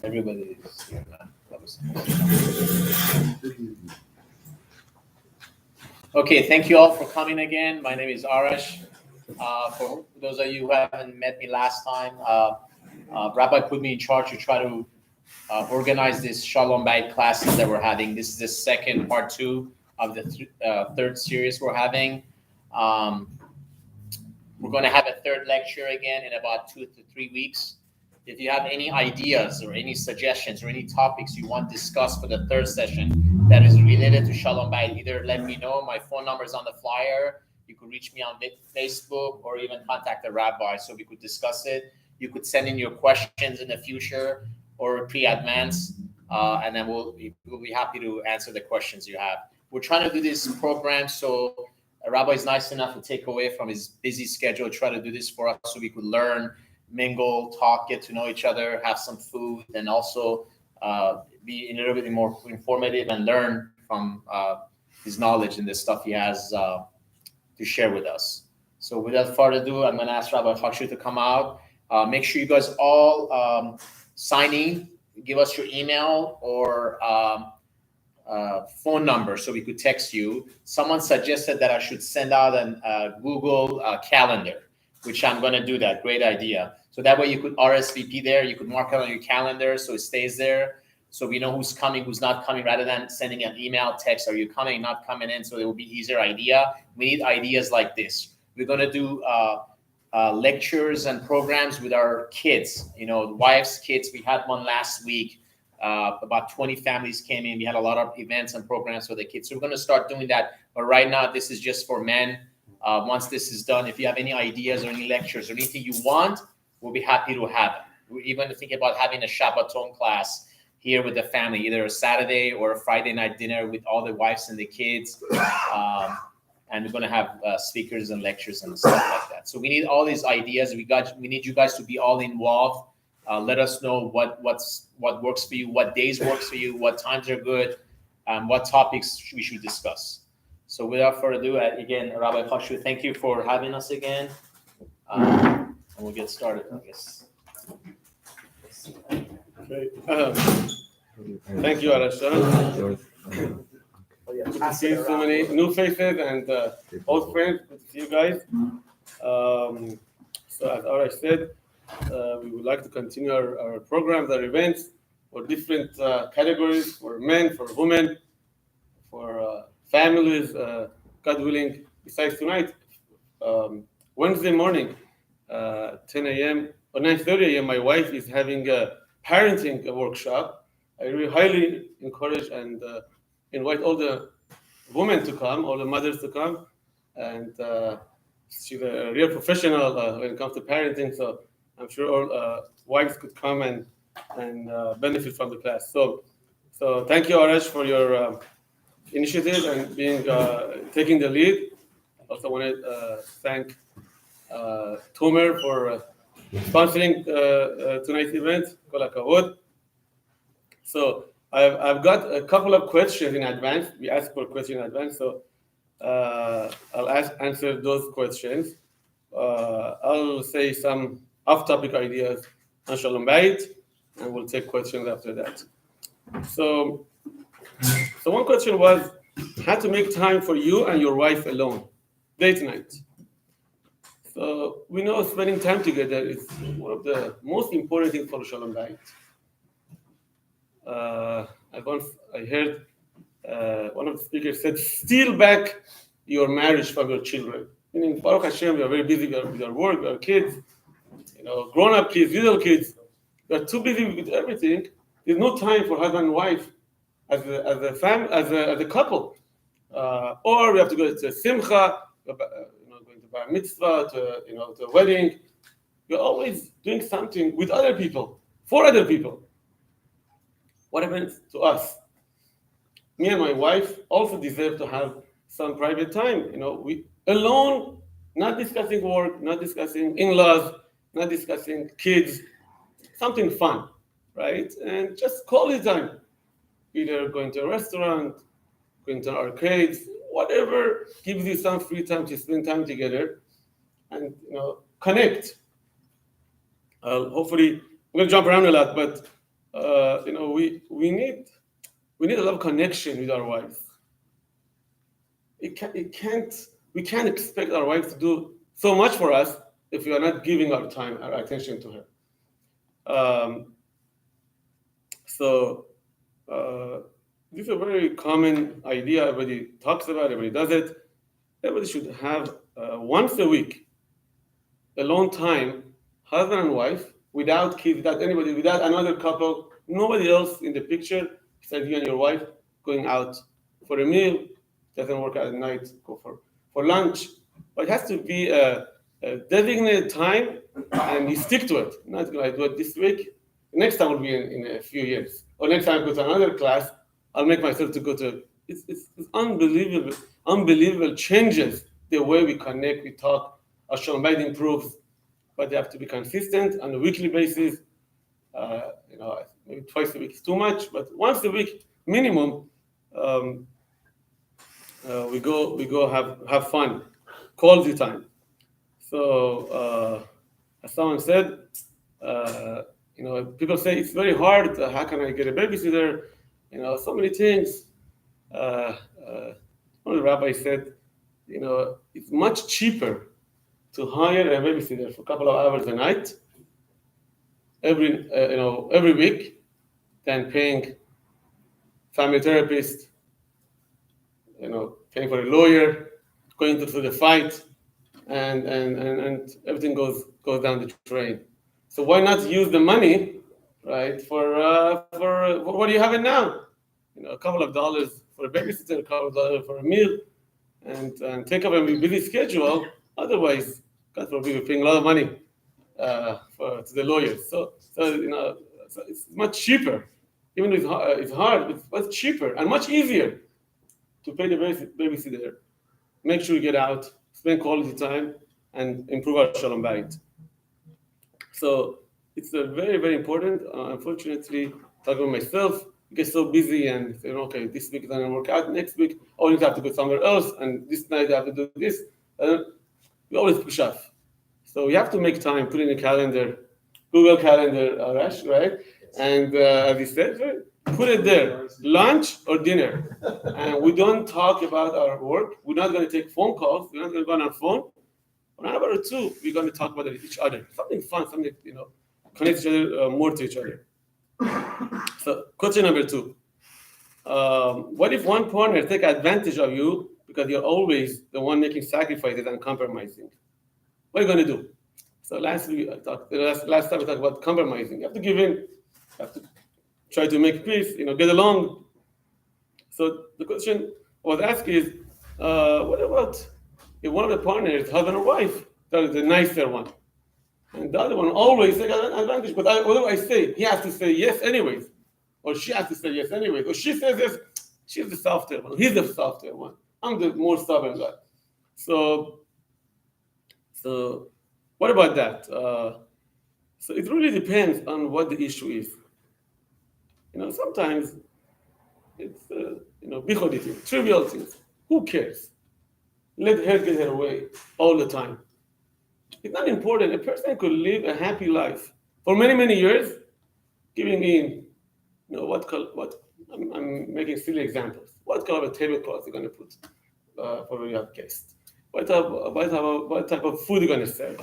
Everybody is here now. Okay, thank you all for coming again. My name is Arash. For those of you who haven't met me last time, Rabbi put me in charge to try to organize this Shalom Bayit classes that we're having. This is the second part 2 of the third series we're having. We're going to have a third lecture again in about 2 to 3 weeks. If you have any ideas or any suggestions or any topics you want discussed for the third session that is related to Shalom Bayit, either let me know. My phone number is on the flyer. You could reach me on Facebook or even contact the rabbi so we could discuss it. You could send in your questions in the future or pre-advance, and then we'll be happy to answer the questions you have. We're trying to do this program so a rabbi is nice enough to take away from his busy schedule, try to do this for us so we could learn, mingle, talk, get to know each other, have some food, and also be a little bit more informative and learn from his knowledge and the stuff he has to share with us. So without further ado, I'm going to ask Rabbi Chakshu to come out. Make sure you guys all sign in, give us your email or phone number so we could text you. Someone suggested that I should send out a Google calendar, which I'm going to do that. Great idea. So that way you could RSVP there. You could mark it on your calendar so it stays there. So we know who's coming, who's not coming, rather than sending an email, text, are you coming, not coming in? So it will be easier idea. We need ideas like this. We're going to do lectures and programs with our kids, wives, kids. We had one last week. About 20 families came in. We had a lot of events and programs for the kids. So we're going to start doing that. But right now, this is just for men. Once this is done, if you have any ideas or any lectures or anything you want, we'll be happy to have it. We're even thinking about having a Shabbaton class here with the family, either a Saturday or a Friday night dinner with all the wives and the kids. And we're going to have speakers and lectures and stuff like that. So we need all these ideas. We need you guys to be all involved. Let us know what works for you, what days works for you, what times are good, what topics we should discuss. So without further ado, again, Rabbi Chakshu, thank you for having us again. And we'll get started, I guess. Okay. Thank you, Arash. Good to see so many new faces and old friends. Good to see you guys. So as Arash said, we would like to continue our programs, our events for different categories, for men, for women, for families, God willing. Besides tonight, Wednesday morning, 10 a.m. or 9:30 a.m., my wife is having a parenting workshop. I really highly encourage and invite all the women to come, all the mothers to come. And she's a real professional when it comes to parenting, so I'm sure all wives could come and benefit from the class. So thank you, Arash, for your initiative and taking the lead. Also want to thank Tomer for sponsoring tonight's event. Kol hakavod. So I've got a couple of questions in advance. We asked for questions in advance, so I'll answer those questions. I'll say some off-topic ideas on Shalom Bayit, and we'll take questions after that. So one question was how to make time for you and your wife alone, date night. So we know spending time together is one of the most important things for Shalom Bayit. I heard one of the speakers said, steal back your marriage from your children. Meaning, Baruch Hashem, we are very busy with our work, with our kids, grown-up kids, little kids. We are too busy with everything. There's no time for husband and wife as a couple. Or we have to go to a simcha, going to bar mitzvah, to a wedding. We're always doing something with other people, for other people. What happens to us? Me and my wife also deserve to have some private time. We alone, not discussing work, not discussing in-laws, not discussing kids, something fun, right? And just quality time. Either going to a restaurant, going to arcades, whatever gives you some free time to spend time together and connect. Hopefully, I'm going to jump around a lot, but we need a lot of connection with our wives. We can't expect our wife to do so much for us if we are not giving our time, our attention to her. So this is a very common idea. Everybody talks about it, everybody does it. Everybody should have once a week alone time, husband and wife, without kids, without anybody, without another couple, nobody else in the picture besides you and your wife going out for a meal. Doesn't work out at night, go for lunch. But it has to be a designated time, and you stick to it. Not going to do it this week. Next time will be in a few years. Or next time I go to another class, I'll make myself to go to. It's unbelievable changes the way we connect, we talk. Our Shalom Bayit improves, but they have to be consistent on a weekly basis. Maybe twice a week is too much, but once a week minimum. We go have fun, quality time. So as someone said, people say it's very hard. How can I get a babysitter? So many things. One of the rabbis said, it's much cheaper to hire a babysitter for a couple of hours a night every week than paying family therapist, paying for a lawyer, going through the fight, and everything goes down the drain. So why not use the money, right, for what do you have it now? A couple of dollars for a babysitter, a couple of dollars for a meal, and take up a busy schedule. Otherwise, God forbid, we're paying a lot of money to the lawyers. So it's much cheaper. Even though it's hard, it's much cheaper and much easier to pay the babysitter. Make sure you get out, spend quality time, and improve our Shalom Bayit. So it's very, very important. Unfortunately, talking about myself, I get so busy and say, okay, this week is going to work out. Next week, I always have to go somewhere else, and this night I have to do this. We always push off. So you have to make time, put in a calendar, Google Calendar, Arash, right? And as you said, put it there, lunch or dinner. And we don't talk about our work. We're not going to take phone calls. We're not going to go on our phone. For an hour or two, we're going to talk about each other. Something fun, something, connect each other more to each other. So question number 2. What if one partner take advantage of you because you're always the one making sacrifices and compromising? What are you going to do? So last time we talked about compromising. You have to give in. You have to try to make peace, get along. So the question I was asked is, what about if one of the partners, husband or wife, that is the nicer one, and the other one always takes advantage, but what do I say? He has to say yes anyways, or she has to say yes anyways, or she says yes, she's the softer one, he's the softer one, I'm the more stubborn guy. So what about that? So it really depends on what the issue is. Sometimes it's bichoditim, trivial things. Who cares? Let her get her way all the time. It's not important. A person could live a happy life for many, many years, giving in. I'm making silly examples. What kind of a tablecloth you're going to put for when you have guests? What type of food you're going to serve?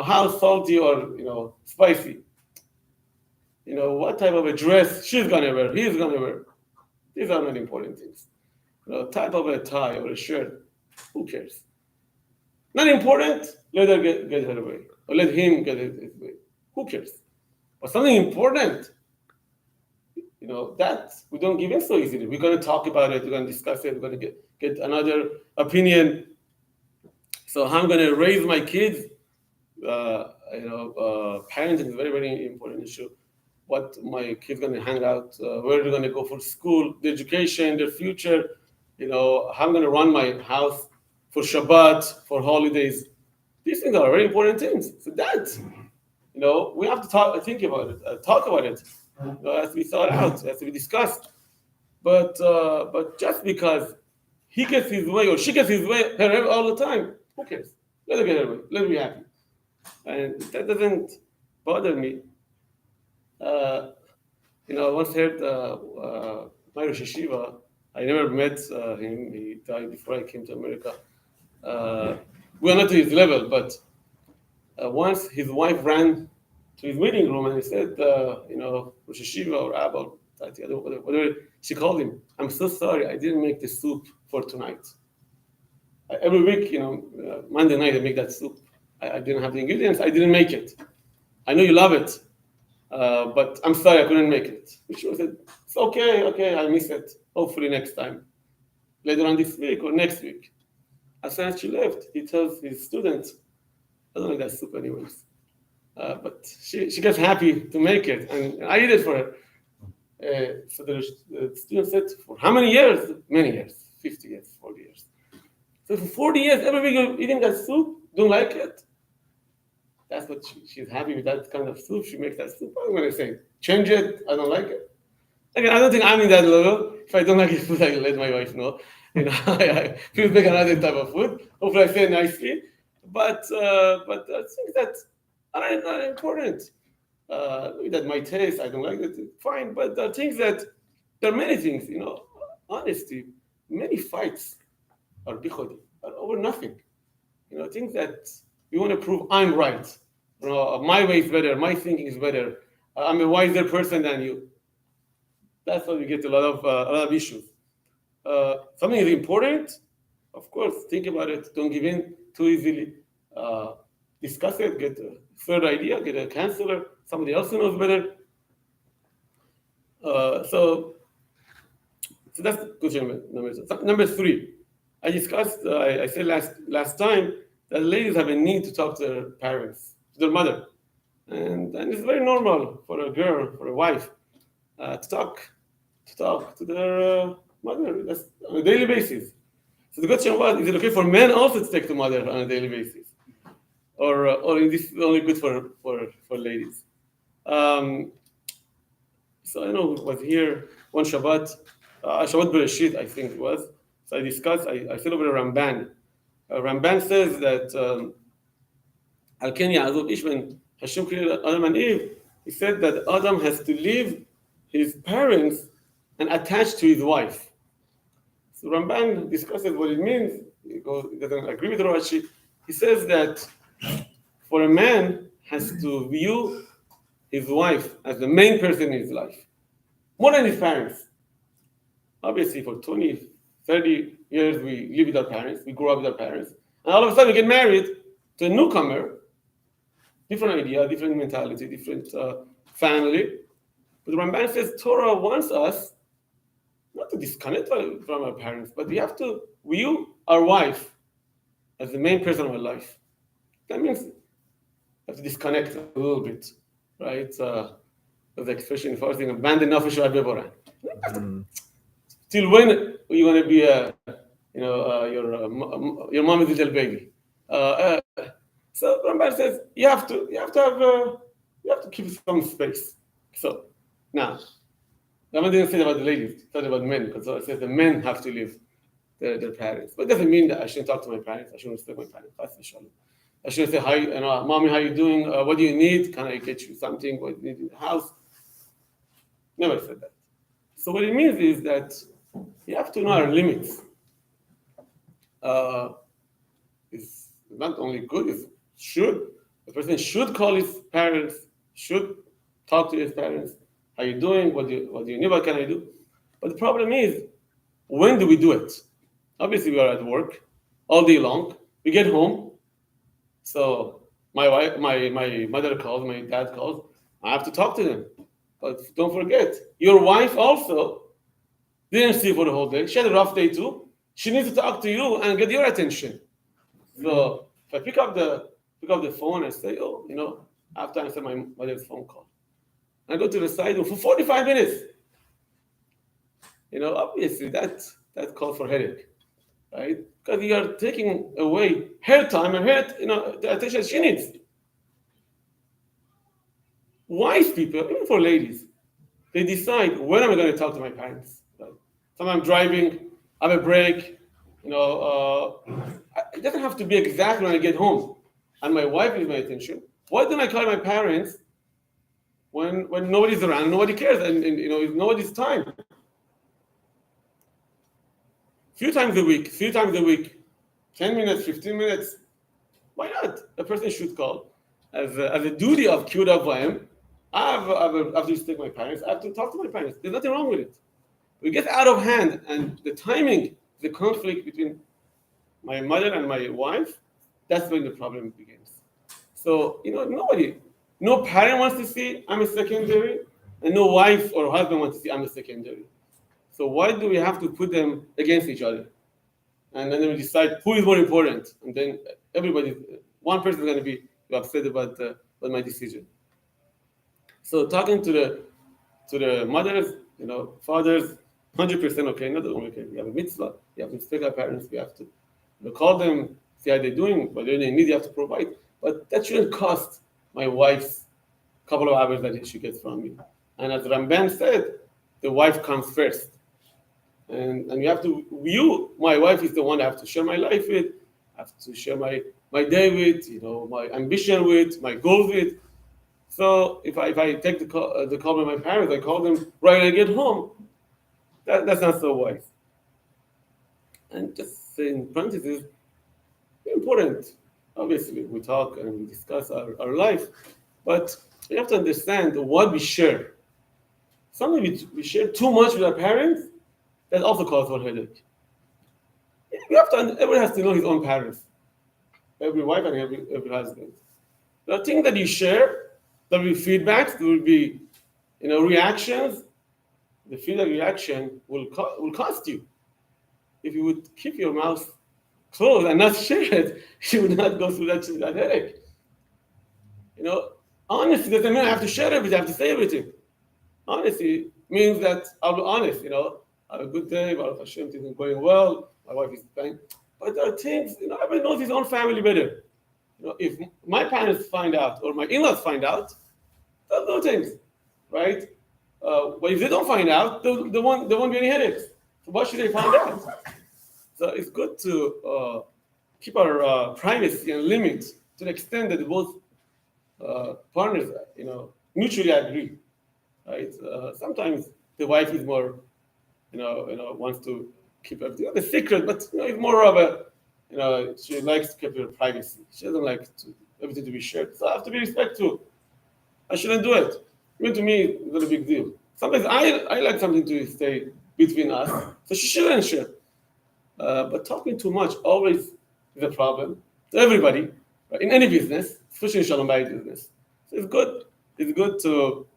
How salty or spicy? What type of a dress she's going to wear, he's going to wear. These are not important things. Type of a tie or a shirt, who cares? Not important, let her get her way. Or let him get his way. Who cares? But something important, that we don't give in so easily. We're going to talk about it, we're going to discuss it, we're going to get another opinion. So how I'm going to raise my kids, parenting is a very, very important issue. What my kids going to hang out, where they're going to go for school, their education, their future, how I'm going to run my house for Shabbat, for holidays. These things are very important things. So that, we have to talk about it. It has to be thought out, it has to be discussed. But just because he gets his way or she gets his way all the time, who cares? Let her get her way. Let her be happy. And that doesn't bother me. I once heard my Rosh Yeshiva. I never met him. He died before I came to America. We are not to his level, but once his wife ran to his meeting room and he said, Rosh Yeshiva or Abba, or whatever she called him, I'm so sorry, I didn't make the soup for tonight. Every week, Monday night I make that soup. I didn't have the ingredients, I didn't make it. I know you love it, but I'm sorry I couldn't make it. She said, it's okay, I miss it. Hopefully next time. Later on this week or next week. As soon as she left, he tells his students, I don't like that soup anyways. But she gets happy to make it, and I eat it for her. So the student said, for how many years? Many years, 50 years, 40 years. So for 40 years, every week you're eating that soup, don't like it? That's what she's happy with, that kind of soup. She makes that soup. I'm going to say, change it, I don't like it. Again, I don't think I'm in that level. If I don't like the food, I let my wife know. I feel make another type of food. Hopefully I say it nicely. But things that are not important. That my taste, I don't like it, fine. But there are things that, there are many things, honesty, many fights are bichodi, are over nothing. Things that you want to prove I'm right. My way is better, my thinking is better. I'm a wiser person than you. That's how you get a lot of issues. Something is important, of course, think about it. Don't give in too easily. Discuss it, get a third idea, get a counselor, somebody else who knows better. So that's question number two. Number three, I discussed, I said last time that ladies have a need to talk to their parents, to their mother. And it's very normal for a girl, for a wife, to talk to their mother. That's on a daily basis. So the question was, is it okay for men also to talk to mother on a daily basis? Or is this only good for ladies? So I know it was here one Shabbat Bereshit, I think it was. So I discussed, I said over the Ramban. Ramban says that Al Ken Ya'azov Ish Ben Hashem created Adam and Eve. He said that Adam has to leave his parents and attach to his wife. So Ramban discusses what it means. He doesn't agree with Rashi. He says that for a man has to view his wife as the main person in his life, more than his parents. Obviously, for 20, 30 years, we live with our parents, we grow up with our parents, and all of a sudden we get married to a newcomer, different idea, different mentality, different family. But the Ramban says Torah wants us not to disconnect from our parents, but we have to view our wife as the main person of our life. That means we have to disconnect a little bit, right? The expression in Farsi, abandon nafesh bevoran. Till when are you going to be your mom is a little baby? So Ramban says you have to keep some space. So now, Ramban didn't say about the ladies; he said about men, because it says the men have to leave their parents. But it doesn't mean that I shouldn't talk to my parents. I shouldn't respect my parents. I shouldn't say hi, mommy, how you doing? What do you need? Can I get you something? What do you need in the house? Never said that. So what it means is that you have to know our limits. It's not only good, it's should. The person should call his parents, should talk to his parents. How you doing? What do you need? What can I do? But the problem is, when do we do it? Obviously, we are at work all day long. We get home. So my wife, my mother calls, my dad calls. I have to talk to them. But don't forget, your wife also didn't sleep for the whole day. She had a rough day too. She needs to talk to you and get your attention. So if I pick up the phone and say, I have to answer my mother's phone call. And I go to the side room for 45 minutes. Obviously that calls for headache, right? Because you are taking away her time and the attention she needs. Wise people, even for ladies, they decide when am I going to talk to my parents. Right? Sometimes I'm driving, I have a break. It doesn't have to be exactly when I get home, and my wife needs my attention. Why don't I call my parents when nobody's around, nobody cares, and it's nobody's time. Few times a week, 10 minutes, 15 minutes. Why not? A person should call. As a duty of Kibbud Avayim, I have to take my parents. I have to talk to my parents. There's nothing wrong with it. We get out of hand, and the timing, the conflict between my mother and my wife, that's when the problem begins. So no parent wants to see I'm a secondary, and no wife or husband wants to see I'm a secondary. So why do we have to put them against each other? And then we decide who is more important, and then one person is going to be upset about my decision. So talking to the mothers, fathers, 100% okay. Not only okay. We have a mitzvah. We have to respect our parents. We have to call them, see how they're doing, whether they need, you have to provide. But that shouldn't cost my wife's couple of hours that she gets from me. And as Ramban said, the wife comes first. And you have to, my wife is the one I have to share my life with, I have to share my day with, my ambition with, my goals with. So if I take the call with my parents, I call them right when I get home, that's not so wise. And just in parentheses, important. Obviously, we talk and we discuss our life, but we have to understand what we share. Sometimes we share too much with our parents, that also causes for headache. Everyone has to know his own parents. Every wife and every husband. There are things that you share, there will be feedbacks, there will be reactions. The feedback reaction will cost you. If you would keep your mouth closed and not share it, you would not go through that headache. Honesty doesn't mean I have to share everything, I have to say everything. Honesty means that I'll be honest, I have a good day, Baruch Hashem, things are going well, my wife is fine. But there are things, everybody knows his own family better. If my parents find out or my in-laws find out, they'll do things, right? But if they don't find out, there won't be any headaches. So why should they find out? So it's good to keep our privacy and limit to the extent that both partners, mutually agree, right? Sometimes the wife is more, wants to keep everything a secret, but it's more of a, she likes to keep her privacy. She doesn't like everything to be shared. So I have to be respectful. I shouldn't do it. Even to me, it's not a big deal. Sometimes I like something to stay between us, so she shouldn't share. But talking too much always is a problem to everybody, right? In any business, especially in Shalom Bayit business. So it's good. It's good to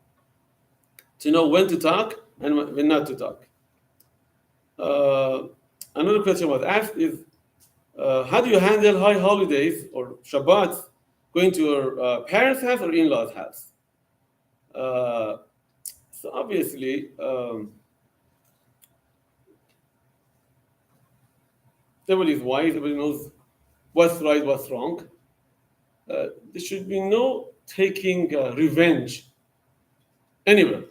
know when to talk and when not to talk. Another question was asked is, how do you handle high holidays or Shabbats going to your parents' house or in-laws' house? So obviously, everybody is wise, everybody knows what's right, what's wrong. There should be no taking revenge anywhere.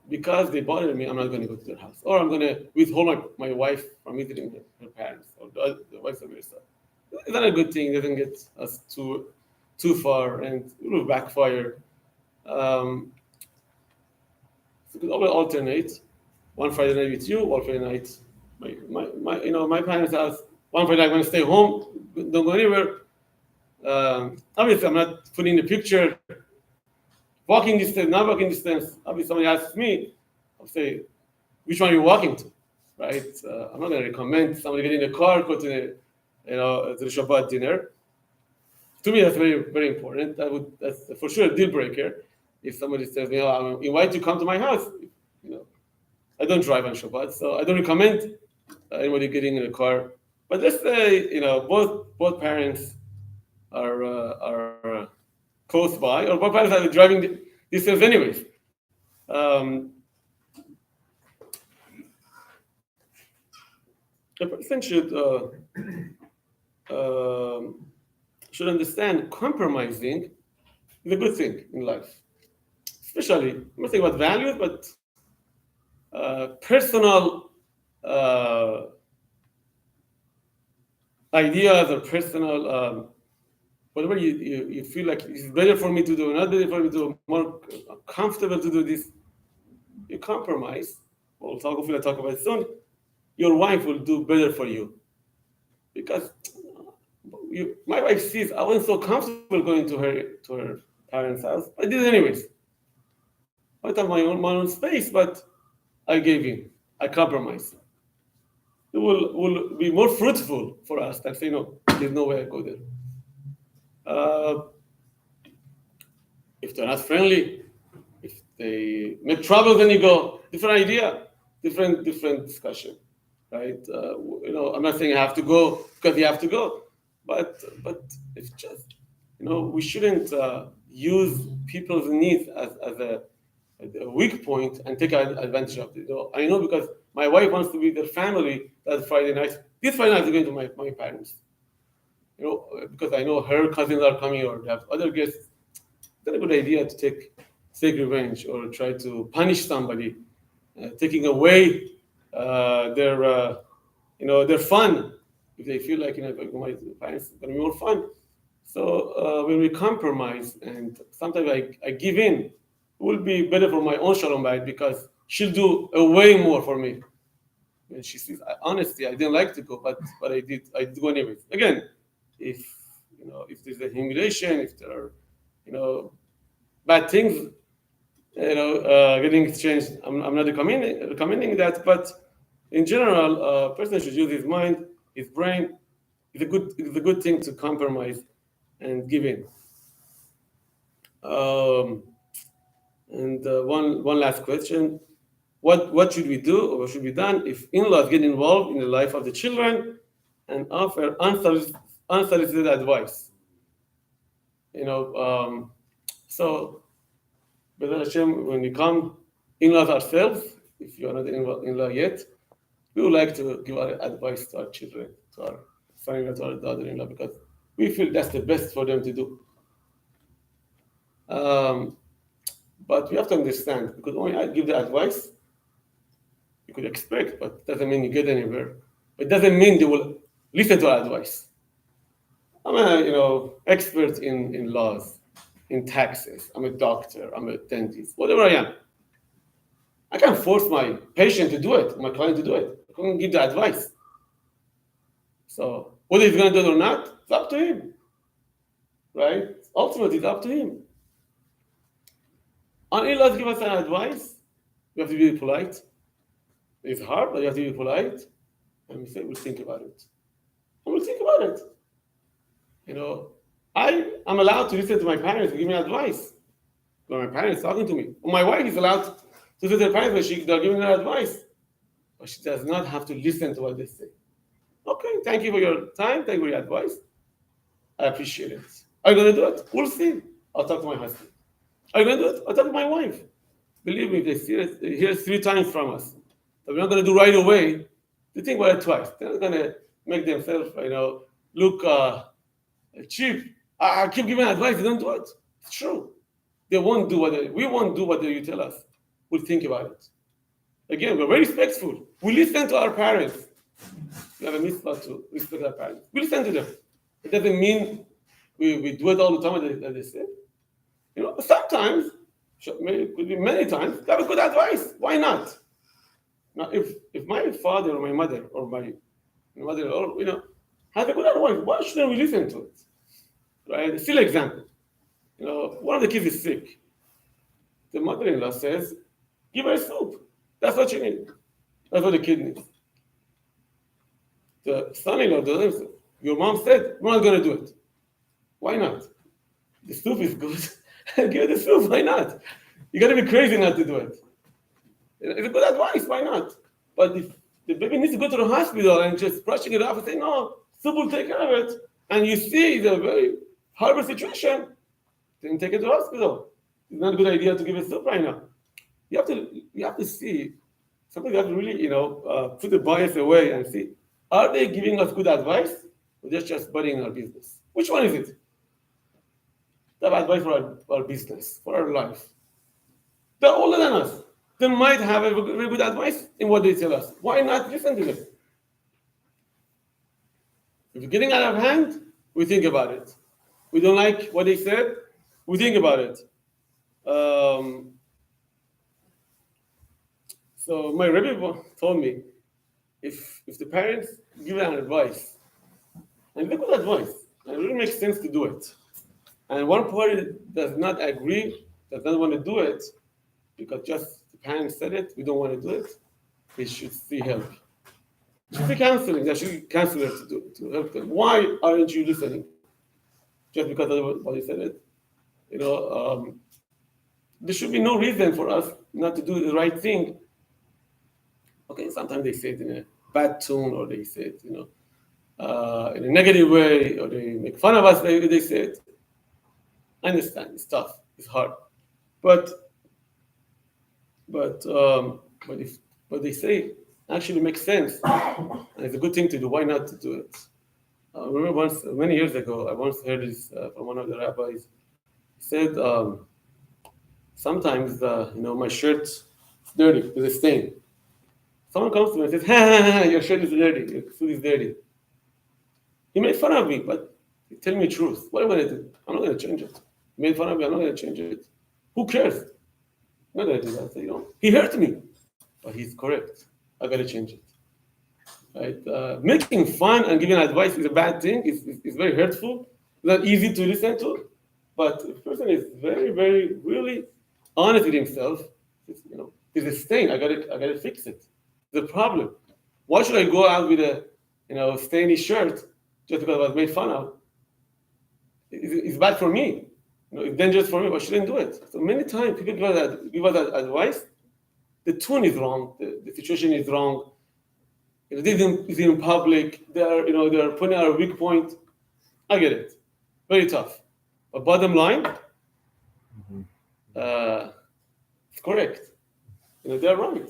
Because they bothered me, I'm not going to go to their house. Or I'm going to withhold my wife from visiting her parents, or the vice versa. It's not a good thing. It doesn't get us too far, and it will backfire. So we could always alternate. One Friday night with you, one Friday night my parents' house. One Friday night I'm going to stay home, don't go anywhere. Obviously, I'm not putting the picture. Walking distance, not walking distance. Obviously, somebody asks me, I'll say, which one are you walking to, right? I'm not going to recommend somebody get in the car, go to the Shabbat dinner. To me, that's very, very important. That's for sure a deal breaker. If somebody says, I'm invited to come to my house, I don't drive on Shabbat, so I don't recommend anybody getting in a car. But let's say, both parents are close by, or both parents are driving distance anyways. A person should understand compromising is a good thing in life. Especially, I'm not saying about values, but personal ideas or personal whatever you feel like it's better for me to do, not better for me to do, more comfortable to do this, you compromise. We'll talk about it soon. Your wife will do better for you because my wife sees I wasn't so comfortable going to her parents' house. I did it anyways. I have my own space, but I gave in. I compromised. It will be more fruitful for us than say no. There's no way I go there. If they're not friendly, if they make trouble, then you go different idea, different discussion, right? I'm not saying I have to go because you have to go, but it's just we shouldn't use people's needs as a weak point and take advantage of it. I know because my wife wants to be with their family that Friday night. This Friday night is going to my parents. Because I know her cousins are coming or they have other guests. It's not a good idea to take revenge or try to punish somebody, taking away their fun. If they feel like my parents are going to be more fun. So when we compromise and sometimes I give in, it will be better for my own Shalom Bayit because she'll do way more for me. And she says, honestly, I didn't like to go, but I did go anyways. Again, if there's a humiliation, if there are bad things getting exchanged, I'm not recommending that, but in general, a person should use his mind, his brain. It's a good thing to compromise and give in. And one last question: what should we do, or what should be done if in-laws get involved in the life of the children and offer unsolicited advice? So, B'ezrat Hashem, when we come in-laws ourselves, if you are not in-law yet, we would like to give our advice to our children, to our son-in-law, to our daughter-in-law, because we feel that's the best for them to do. But we have to understand, because when I give the advice, you could expect, but it doesn't mean you get anywhere. It doesn't mean they will listen to our advice. I'm a expert in laws, in taxes. I'm a doctor. I'm a dentist. Whatever I am, I can't force my patient to do it, my client to do it. I can't give the advice. So whether he's going to do it or not, it's up to him, right? Ultimately, it's up to him. On in-laws give us an advice. We have to be polite. It's hard, but you have to be polite. And we say, we'll think about it. And we'll think about it. I'm allowed to listen to my parents and give me advice. When my parents talking to me. Or my wife is allowed to listen to her parents when they're giving her advice. But she does not have to listen to what they say. Okay, thank you for your time. Thank you for your advice. I appreciate it. Are you going to do it? We'll see. I'll talk to my husband. Are you going to do it? I'll talk to my wife. Believe me, they hear it 3 times from us. But we're not going to do right away. They think about it twice. They're not going to make themselves, look cheap. I keep giving advice. They don't do it. It's true. They won't do we won't do what you tell us. We'll think about it. Again, we're very respectful. We listen to our parents. We have a mitzvah to respect our parents. We listen to them. It doesn't mean we do it all the time that they say. Sometimes, it could be many times, they have a good advice. Why not? Now, if my father or my mother or my mother have a good advice, why shouldn't we listen to it? Right? Still example. One of the kids is sick. The mother-in-law says, give her soup. That's what she needs. That's what the kid needs. The son-in-law doesn't say, your mom said, we're not going to do it. Why not? The soup is good. Give her the soup. Why not? You got to be crazy not to do it. It's a good advice. Why not? But if the baby needs to go to the hospital and just brushing it off and say, no, soup will take care of it, and you see it's a very horrible situation, then take it to the hospital. It's not a good idea to give it soup right now. You have to see. Sometimes you have to really, put the bias away and see, are they giving us good advice, or they're just budding our business? Which one is it? They have advice for our business, for our life. They're older than us. They might have a very good advice in what they tell us. Why not listen to them? If it's getting out of hand, we think about it. We don't like what they said. We think about it. So my Rebbe told me, if the parents give an advice, and they good advice, and it really makes sense to do it, and one party does not agree, does not want to do it, because just the parents said it, we don't want to do it, they should see help. They should see counseling. They should counselors to help them. Why aren't you listening? Just because everybody said it, there should be no reason for us not to do the right thing. Okay, sometimes they say it in a bad tone, or they say it, in a negative way, or they make fun of us. They say it. I understand. It's tough. It's hard. But if what they say actually makes sense, and it's a good thing to do, why not to do it? I remember once, many years ago, I once heard this from one of the rabbis. He said, sometimes, my shirt is dirty, there's a stain. Someone comes to me and says, ha, your shirt is dirty, your suit is dirty. He made fun of me, but he tell me the truth. What am I going to do? I'm not going to change it. He made fun of me, I'm not going to change it. Who cares? I'm not going to do that. He hurt me, but he's correct. I got to change it. Right? Making fun and giving advice is a bad thing. It's very hurtful. It's not easy to listen to. But if a person is very, very, really honest with himself, there's a stain. I gotta fix it. The problem. Why should I go out with a stainy shirt just because I was made fun of? It's bad for me. It's dangerous for me, but I shouldn't do it. So many times people give us advice. The tone is wrong. The situation is wrong. This is in public. They're putting out a weak point. I get it. Very tough. But bottom line, it's correct. They're right.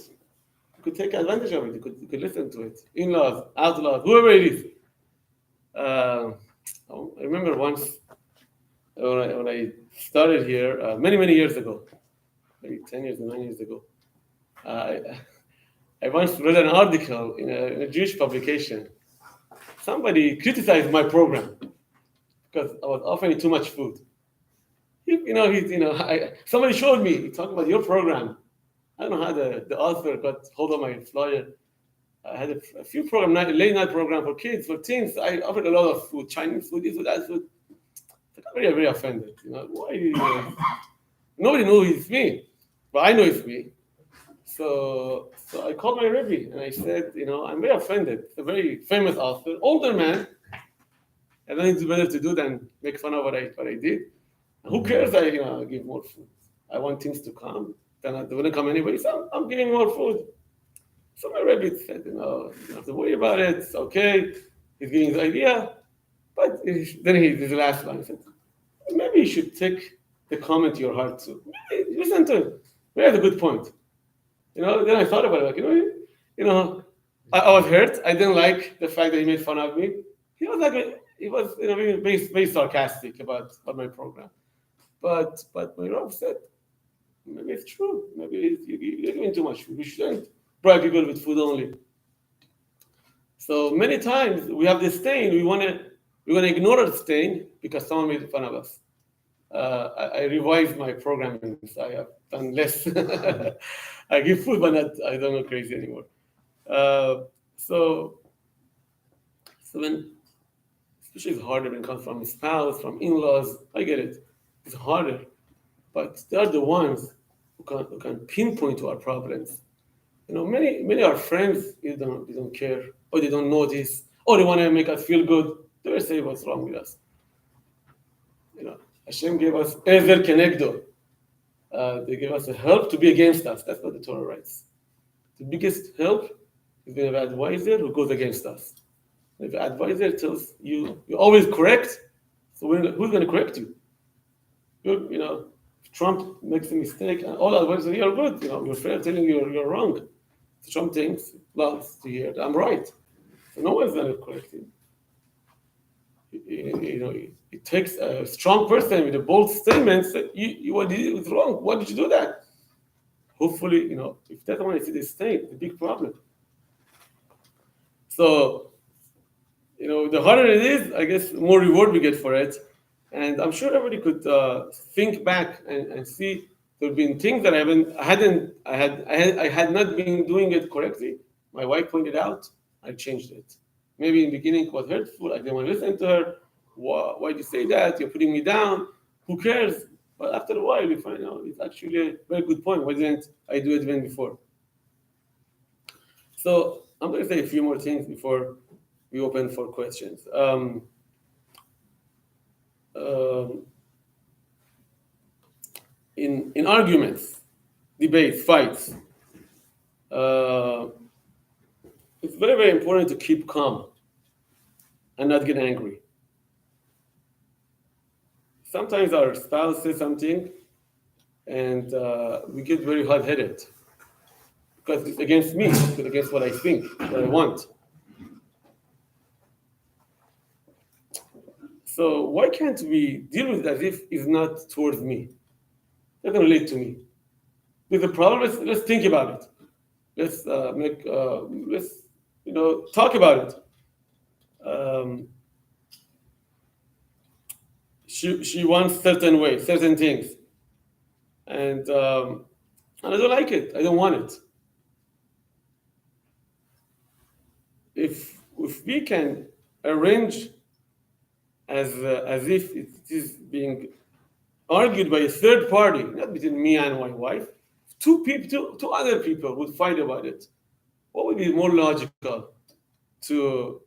You could take advantage of it. You could listen to it. In-laws, outlaws, whoever it is. I remember once when I started here, many years ago, maybe 10 years, 9 years ago, I once read an article in a Jewish publication. Somebody criticized my program because I was offering too much food. Somebody showed me, talking about your program. I don't know how the author got hold of my flyer. I had a few programs, late night program for kids, for teens. I offered a lot of food, Chinese food, this food, that food. I got very, very offended. Why? Nobody knows it's me, but I know it's me. So I called my Rebbe and I said, I'm very offended. It's a very famous author, older man. I don't think it's better to do than make fun of what I did. Who cares? I give more food. I want things to come. Then they wouldn't come anyway. So I'm giving more food. So my Rebbe said, you don't have to worry about it. It's okay. He's giving his idea. But then his last line, he said, maybe you should take the comment to your heart too. Maybe listen to him. He has a good point. Then I thought about it. I was hurt. I didn't like the fact that he made fun of me. He was being very sarcastic about my program. But my Rav said, maybe it's true. Maybe you're giving too much food. We shouldn't bribe people with food only. So many times we have this stain. We want to ignore the stain because someone made fun of us. I revised my programming. So I have done less. I give food, but I don't go crazy anymore. So when, especially it's harder when it comes from a spouse, from in-laws. I get it. It's harder, but they are the ones who can pinpoint to our problems. Many of our friends, they don't care, or they don't notice, or they want to make us feel good. They will say what's wrong with us. Hashem gave us Ezer Kenegdo. They gave us a help to be against us. That's what the Torah writes. The biggest help is when you have an advisor who goes against us. If the advisor tells you you're always correct, so who's going to correct you? If Trump makes a mistake, and all advisors say you're good. Your friend telling you you're wrong. So Trump thinks, loves to hear that I'm right. So no one's going to correct him. It takes a strong person with a bold statement that what you did was wrong. Why did you do that? Hopefully, if that's when I see this state, it's a big problem. So, the harder it is, I guess, the more reward we get for it. And I'm sure everybody could think back and see there have been things that I had not been doing it correctly. My wife pointed out, I changed it. Maybe in the beginning it was hurtful. I didn't want to listen to her. Why do you say that? You're putting me down. Who cares? But after a while, you find out it's actually a very good point. Why didn't I do it even before? So I'm going to say a few more things before we open for questions. In arguments, debates, fights, it's very, very important to keep calm and not get angry. Sometimes our spouse says something and we get very hot-headed because it's against me, it's against what I think, what I want. So why can't we deal with it as if it's not towards me? It doesn't relate to me. There's a problem. Let's think about it. Let's talk about it. She wants certain ways, certain things, and I don't like it. I don't want it. If we can arrange as if it is being argued by a third party, not between me and my wife, two other people would fight about it, what would be more logical to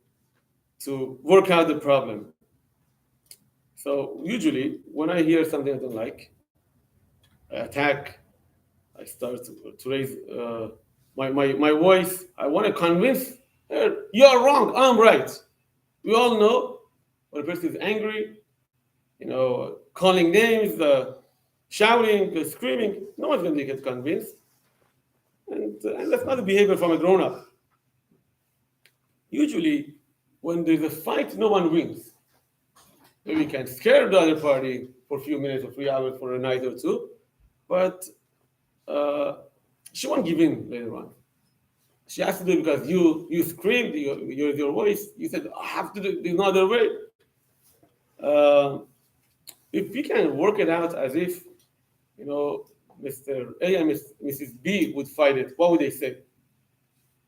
work out the problem? So usually when I hear something I don't like, I attack, I start to raise my voice. I want to convince her, you're wrong, I'm right. We all know when a person is angry, calling names, shouting, screaming, no one's going to get convinced. And that's not a behavior from a grown-up. Usually, when there's a fight, no one wins. Maybe you can scare the other party for a few minutes or 3 hours for a night or two, but she won't give in later on. She has to do it because you screamed, your voice, you said, I have to do it, there's no other way. If we can work it out as if, Mr. A and Mrs. B would fight it, what would they say?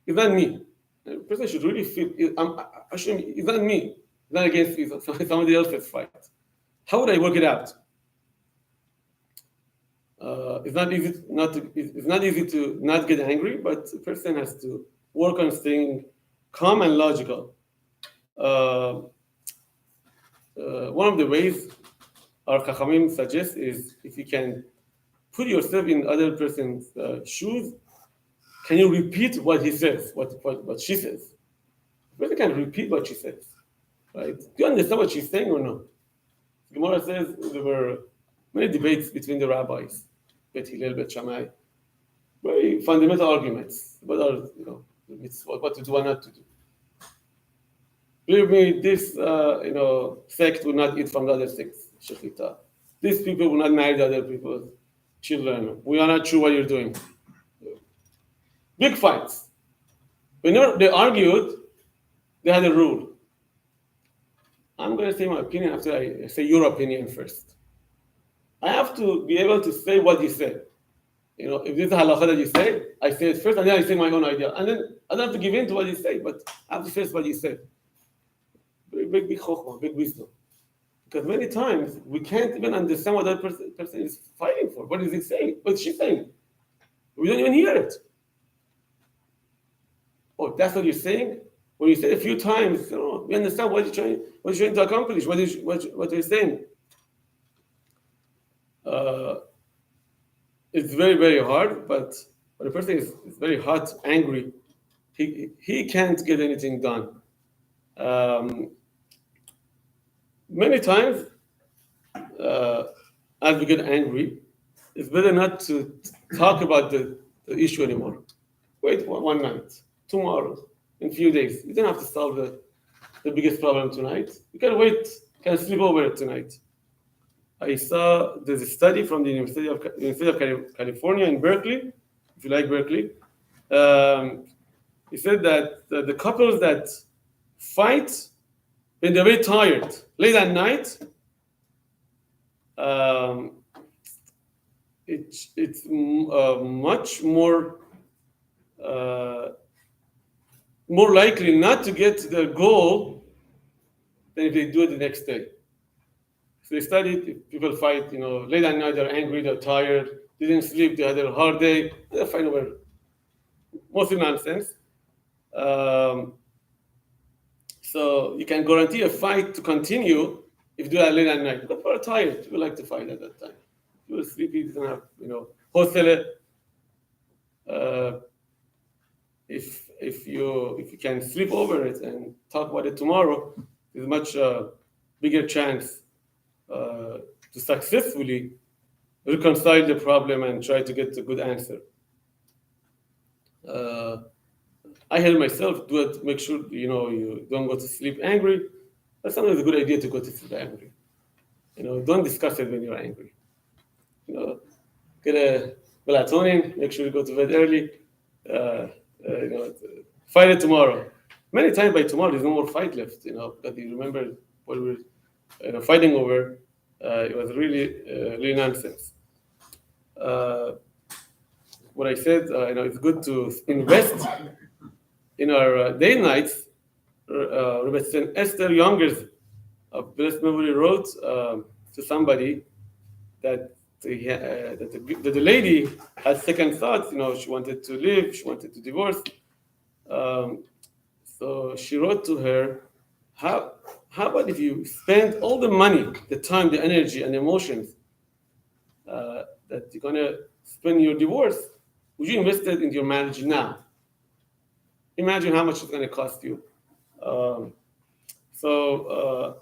It's not me. The person should really feel, it's not me. It's not against you, somebody else's fight. How would I work it out? It's not easy to not get angry, but the person has to work on staying calm and logical. One of the ways our Chachamim suggests is if you can put yourself in other person's shoes, can you repeat what he says, what she says? The person can repeat what she says, right? Do you understand what she's saying or no? Gemara says there were many debates between the rabbis, Bet Hillel, Bet Shammai, very fundamental arguments about what to do and not to do. Believe me, this sect will not eat from the other sects, Shechita. These people will not marry the other people's children. We are not sure what you're doing. Big fights. Whenever they argued, they had a rule. I'm going to say my opinion after I say your opinion first. I have to be able to say what you said. If this is halakha that you say, I say it first, and then I say my own idea. And then I don't have to give in to what you say, but I have to face what you said. Big chokhmah, big wisdom. Because many times we can't even understand what that person is fighting for. What is he saying? What's she saying? We don't even hear it. Oh, that's what you're saying? When you say it a few times, we understand what you're trying to accomplish, what you're saying. It's very, very hard, but when a person is very hot, angry, he can't get anything done. Many times, as we get angry, it's better not to talk about the issue anymore. Wait one night, tomorrow, in a few days. You don't have to solve the biggest problem tonight. You can wait, you can sleep over it tonight. I saw there's a study from the University of California in Berkeley, if you like Berkeley. He said that the couples that fight when they're very tired, late at night, um, it's much more likely not to get to their goal than if they do it the next day. So they studied if people fight, late at night, they're angry, they're tired, they didn't sleep, they had a hard day, they'll fight over mostly nonsense. So you can guarantee a fight to continue if you do that late at night. But people are tired, people like to fight at that time. People are sleepy, they don't have, hostile. If you can sleep over it and talk about it tomorrow, there's a much bigger chance to successfully reconcile the problem and try to get a good answer. I help myself do it. Make sure you don't go to sleep angry. But sometimes it's a good idea to go to sleep angry. Don't discuss it when you're angry. Get a melatonin. Make sure you go to bed early. Fight it tomorrow. Many times by tomorrow there's no more fight left. But you remember what we were fighting over. It was really nonsense. What I said, it's good to invest in our day and nights. Rabbi Esther Youngers of Blessed Memory wrote to somebody that the lady had second thoughts. She wanted to leave, she wanted to divorce. So she wrote to her, how about if you spend all the money, the time, the energy, and emotions that you're gonna spend your divorce, would you invest it in your marriage now? Imagine how much it's gonna cost you. So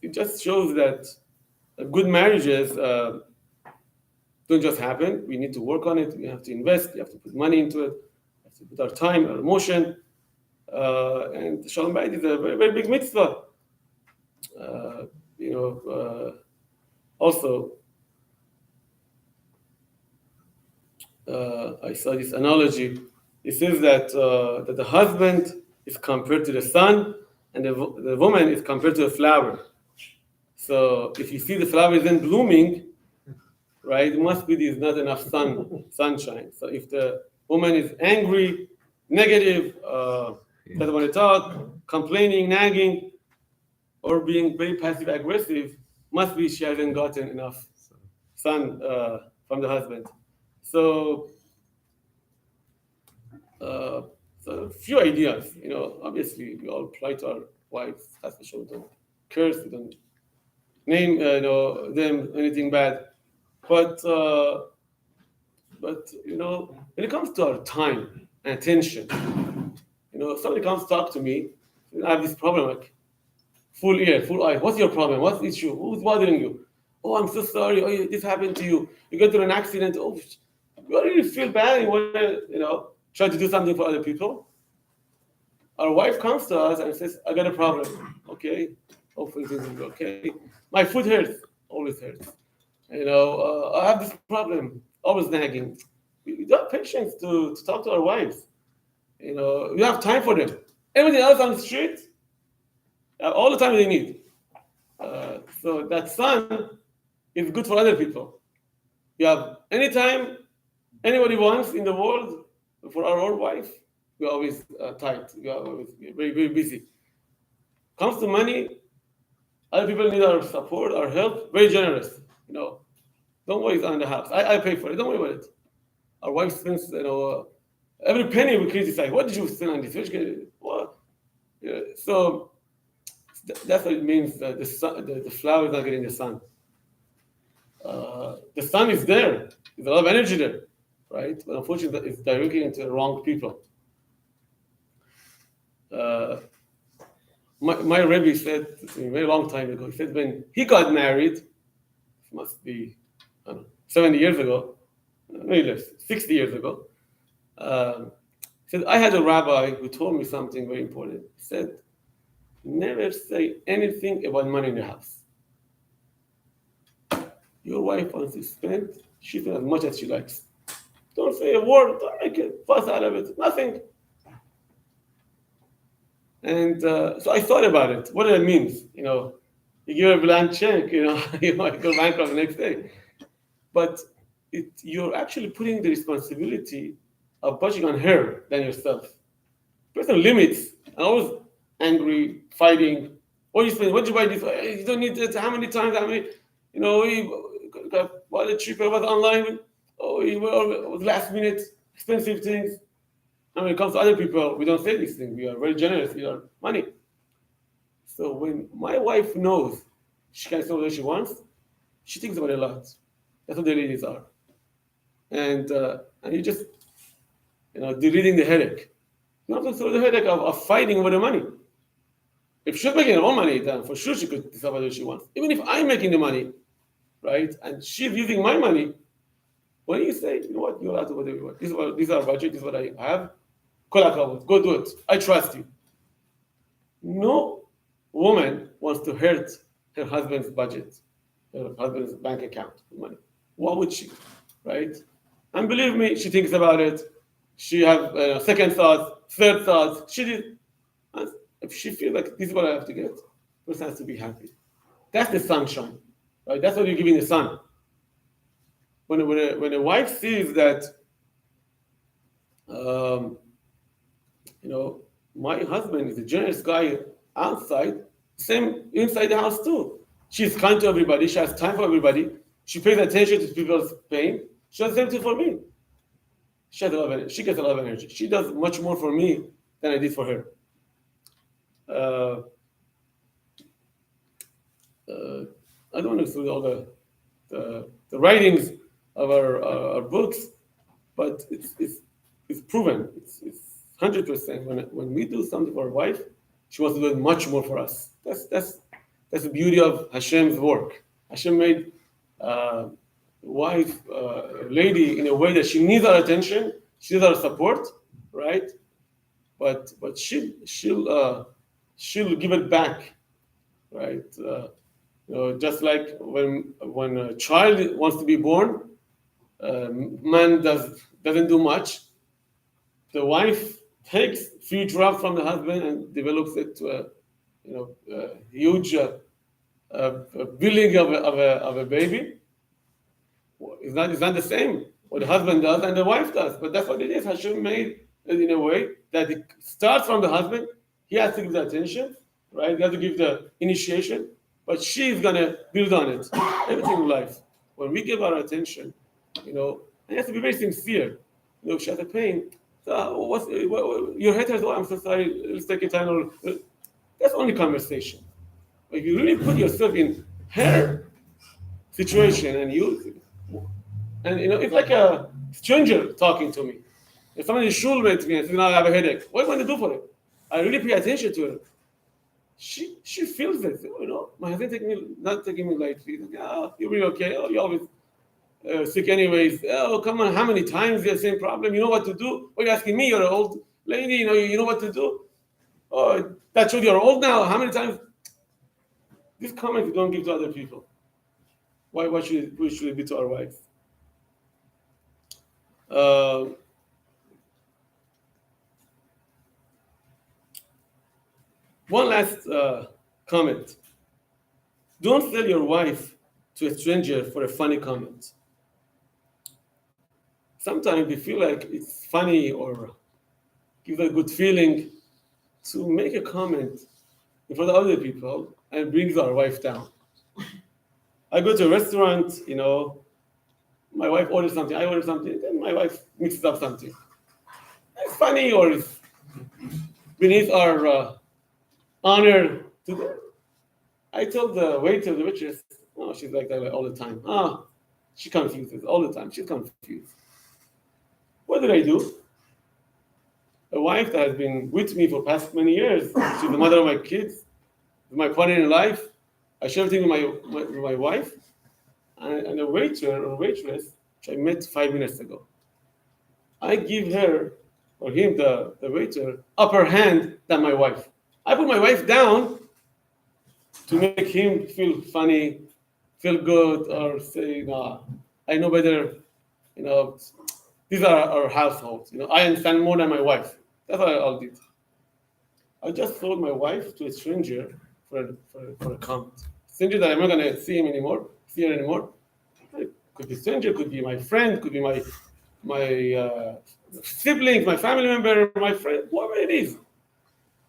it just shows that good marriages don't just happen. We need to work on it. We have to invest. You have to put money into it. We have to put our time, our emotion. And Shalom Bayit is a very, very big mitzvah. Also, I saw this analogy. It says that the husband is compared to the sun, and the woman is compared to a flower. So if you see the flower isn't blooming, right, it must be there's not enough sunshine. So if the woman is angry, negative, doesn't want to talk, complaining, nagging, or being very passive aggressive, must be she hasn't gotten enough sun from the husband. So a few ideas. Obviously we all apply to our wives. That's for sure. We don't curse. We don't name them anything bad. But when it comes to our time and attention, somebody comes to talk to me, I have this problem, like full ear, full eye. What's your problem? What's the issue? Who's bothering you? Oh, I'm so sorry. Oh, this happened to you. You got into an accident. Oh, you really feel bad. You want to, try to do something for other people. Our wife comes to us and says, I got a problem. Okay. Hopefully things will be okay. My foot hurts. Always hurts. I have this problem. Always nagging. We don't have patience to talk to our wives. We have time for them. Everything else on the street, all the time they need. So that sun is good for other people. You have anytime anybody wants in the world. For our own wife, we're always tight. We are always very, very busy. Comes to money, other people need our support, our help. Very generous. Don't worry, it's on the house. I pay for it. Don't worry about it. Our wife spends, every penny we criticize. What did you spend on this? What? So that's what it means. That the flower is not getting the sun. The sun is there. There's a lot of energy there. Right? But unfortunately, it's directly into the wrong people. My Rebbe said to me a very long time ago, he said when he got married, it must be 70 years ago, maybe less, 60 years ago, he said, I had a rabbi who told me something very important. He said, never say anything about money in the house. Your wife wants to spend, she spends as much as she likes. Don't say a word, don't make a fuss out of it, nothing. And so I thought about it, what it means, You give her a blank check, you might go bankrupt the next day. But you're actually putting the responsibility of budgeting on her than yourself. Person limits, and always angry, fighting. What you spend? What you buy this? You don't need it. How many times? How many? We got bought it cheaper, was online. Oh, it was last minute, expensive things. And when it comes to other people, we don't say these things. We are very generous with our money. So when my wife knows she can say what she wants, she thinks about it a lot. That's what the ladies are. And you just, deleting the headache. You have to throw the headache of fighting over the money. If she's making her own money, then for sure she could decide what she wants. Even if I'm making the money, right, and she's using my money, when you say, you know what, you're allowed to do whatever you want. This is our budget, this is what I have. Go do it. I trust you. No woman wants to hurt her husband's budget, her husband's bank account money. Why would she, right? And believe me, she thinks about it. She have second thoughts, third thoughts. She did. And if she feels like this is what I have to get, the person has to be happy. That's the sunshine, right? That's what you're giving the sun. When a wife sees that, my husband is a generous guy outside, same inside the house too. She's kind to everybody. She has time for everybody. She pays attention to people's pain. She does the same thing for me. She has a lot of energy. She gets a lot of energy. She does much more for me than I did for her. I don't want to through all the writings of our books, but it's proven. It's 100%. When we do something for our wife, she wants to do much more for us. That's the beauty of Hashem's work. Hashem made wife, lady, in a way that she needs our attention, she needs our support, right? But she'll give it back, right? Just like when a child wants to be born, man doesn't do much. The wife takes a few drops from the husband and develops it to a huge building of a baby. It's not the same what the husband does and the wife does, but that's what it is. Hashem made it in a way that it starts from the husband. He has to give the attention, right? He has to give the initiation, but she's gonna build on it. Everything in life, when we give our attention, and you have to be very sincere. If she has a pain, so your haters? Oh, I'm so sorry. Let's take a time. That's only conversation. If you really put yourself in her situation, and it's like a stranger talking to me. If somebody shul met me and says, "Now I have a headache," what am I going to do for it? I really pay attention to her. She feels it. My husband not taking me lightly. Like, you'll be okay. Oh, you're always sick anyways. Oh, come on, how many times the same problem? You know what to do? What are you asking me? You're an old lady. You know what to do. Oh, that shows you're old now. How many times? This comment you don't give to other people. Why should it be to our wives? One last comment. Don't sell your wife to a stranger for a funny comment. Sometimes we feel like it's funny or give a good feeling to make a comment in front of other people and brings our wife down. I go to a restaurant, my wife orders something, I order something, then my wife mixes up something. It's funny or it's beneath our honor to do. I told the waiter, the waitress, she's like that all the time. She confuses all the time. She's confused. What did I do? A wife that has been with me for past many years. She's the mother of my kids, my partner in life. I share everything with my wife, and a waiter or waitress, which I met 5 minutes ago. I give her or him, the waiter, upper hand than my wife. I put my wife down to make him feel funny, feel good, or say, I know better. These are our households. I understand more than my wife. That's what I did. I just sold my wife to a stranger for a comment. stranger that I'm not gonna see her anymore. It could be stranger, could be my friend, could be my sibling, my family member, my friend, whoever it is.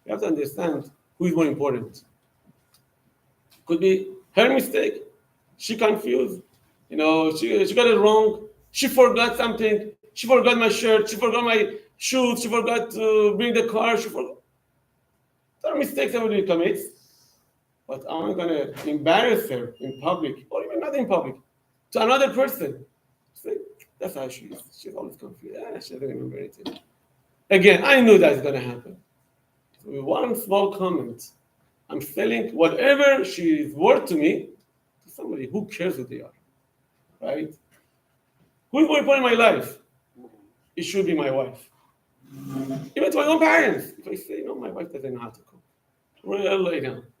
You have to understand who is more important. Could be her mistake. She confused. She got it wrong. She forgot something. She forgot my shirt. She forgot my shoes. She forgot to bring the car. There are mistakes everybody commits. But I'm not gonna embarrass her in public, or even not in public, to another person. Say, that's how she is. She's always confused. She doesn't remember anything. Again, I knew that's gonna happen. So with one small comment, I'm selling whatever she is worth to me to somebody who cares who they are, right? Who is more important in my life? It should be my wife. Even to my own parents. If I say, no, my wife doesn't know how to cook. Well,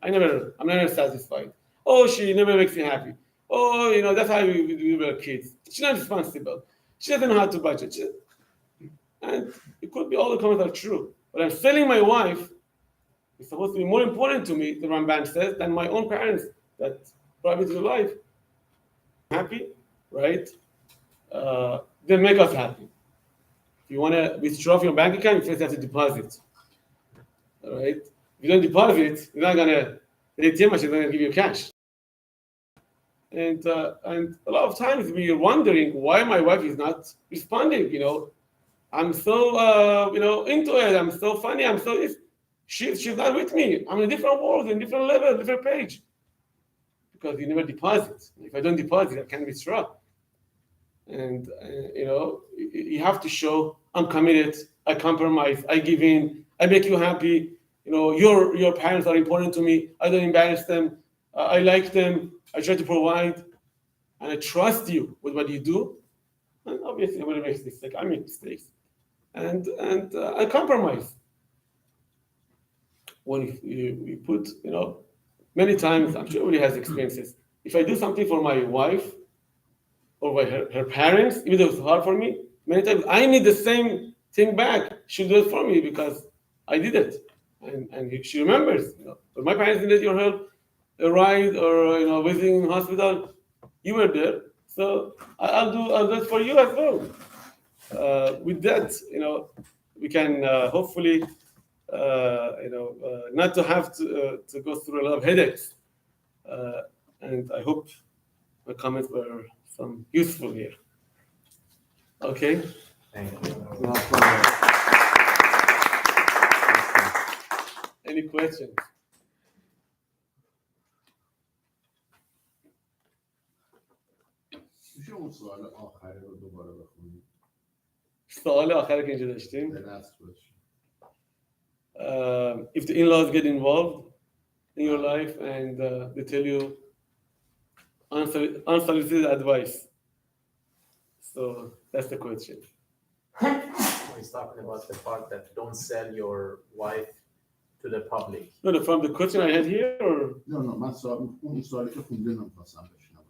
I'm never satisfied. Oh, she never makes me happy. Oh, that's how we were kids. She's not responsible. She doesn't know how to budget. And it could be all the comments are true. But I'm selling my wife. It's supposed to be more important to me, the Ramban says, than my own parents that brought me to life. Happy, right? They make us happy. If you want to withdraw from your bank account, you first have to deposit. All right? If you don't deposit, you're not gonna. The ATM machine is not gonna give you cash. And a lot of times we're wondering why my wife is not responding. I'm so into it. I'm so funny. She's not with me. I'm in a different world, in a different level, different page. Because you never deposit. If I don't deposit, I can't withdraw. And you have to show I'm committed. I compromise. I give in. I make you happy. Your parents are important to me. I don't embarrass them. I like them. I try to provide, and I trust you with what you do. And obviously, everybody makes mistakes. I make mistakes, and I compromise. When you put, many times, I'm sure everybody has experiences. If I do something for my wife or by her parents, even though it's hard for me, many times I need the same thing back. She'll do it for me because I did it, and she remembers. But my parents needed your help, a ride, or visiting in hospital. You were there, so I'll do it for you as well. With that, we can hopefully. Not to have to go through a lot of headaches. And I hope my comments were some useful here. Okay. Thank you. Any questions? میشه اون سوال آخری رو دوباره بخونید؟ سوال آخری که اینجا داشتیم. به دست باشه. If the in-laws get involved in your life and they tell you unsolicited advice. So that's the question. He's talking about the part that don't sell your wife to the public. No, from the question I had here, or? No, من اون سوالی که خوندم نمی‌خواستم بشنوم.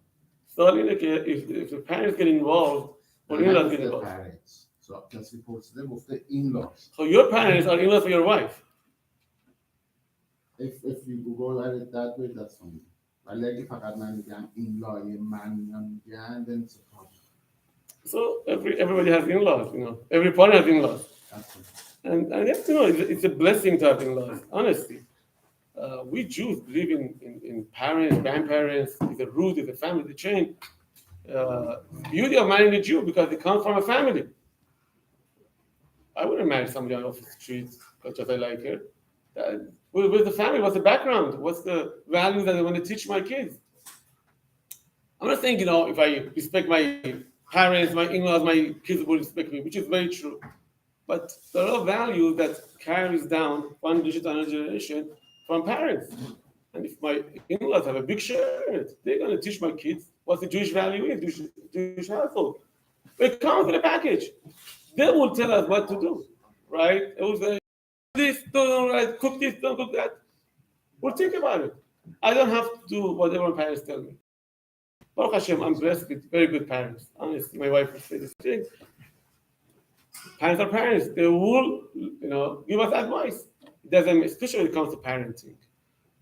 سوال اینه که if the parents get involved, or in-laws get involved. Parents. So کسی پرسیده گفته in-laws. So your parents are in-laws for your wife. If you Google it that way, that's fine. ولی اگه فقط من میگم in-lawی من میگن, then it's a problem. So everybody has in-laws, Every partner has in-laws. And you have to know, it's a blessing to have in-laws, honestly. We Jews believe in parents, grandparents, it's a root, it's a family, the chain. The beauty of marrying a Jew because they come from a family. I wouldn't marry somebody off the street because I like her. With the family, what's the background? What's the value that I want to teach my kids? I'm not saying, if I respect my parents, my in-laws, my kids will respect me, which is very true. But there are values that carries down one generation to another generation from parents. And if my in-laws have a big share in it, they're going to teach my kids what the Jewish value is, Jewish household. It comes with a package. They will tell us what to do, right? It was this, don't cook this, don't cook that. We'll think about it. I don't have to do whatever my parents tell me. Baruch Hashem, I'm blessed with very good parents. Honestly, my wife will say this thing. Parents are parents. They will, give us advice. It doesn't, especially when it comes to parenting.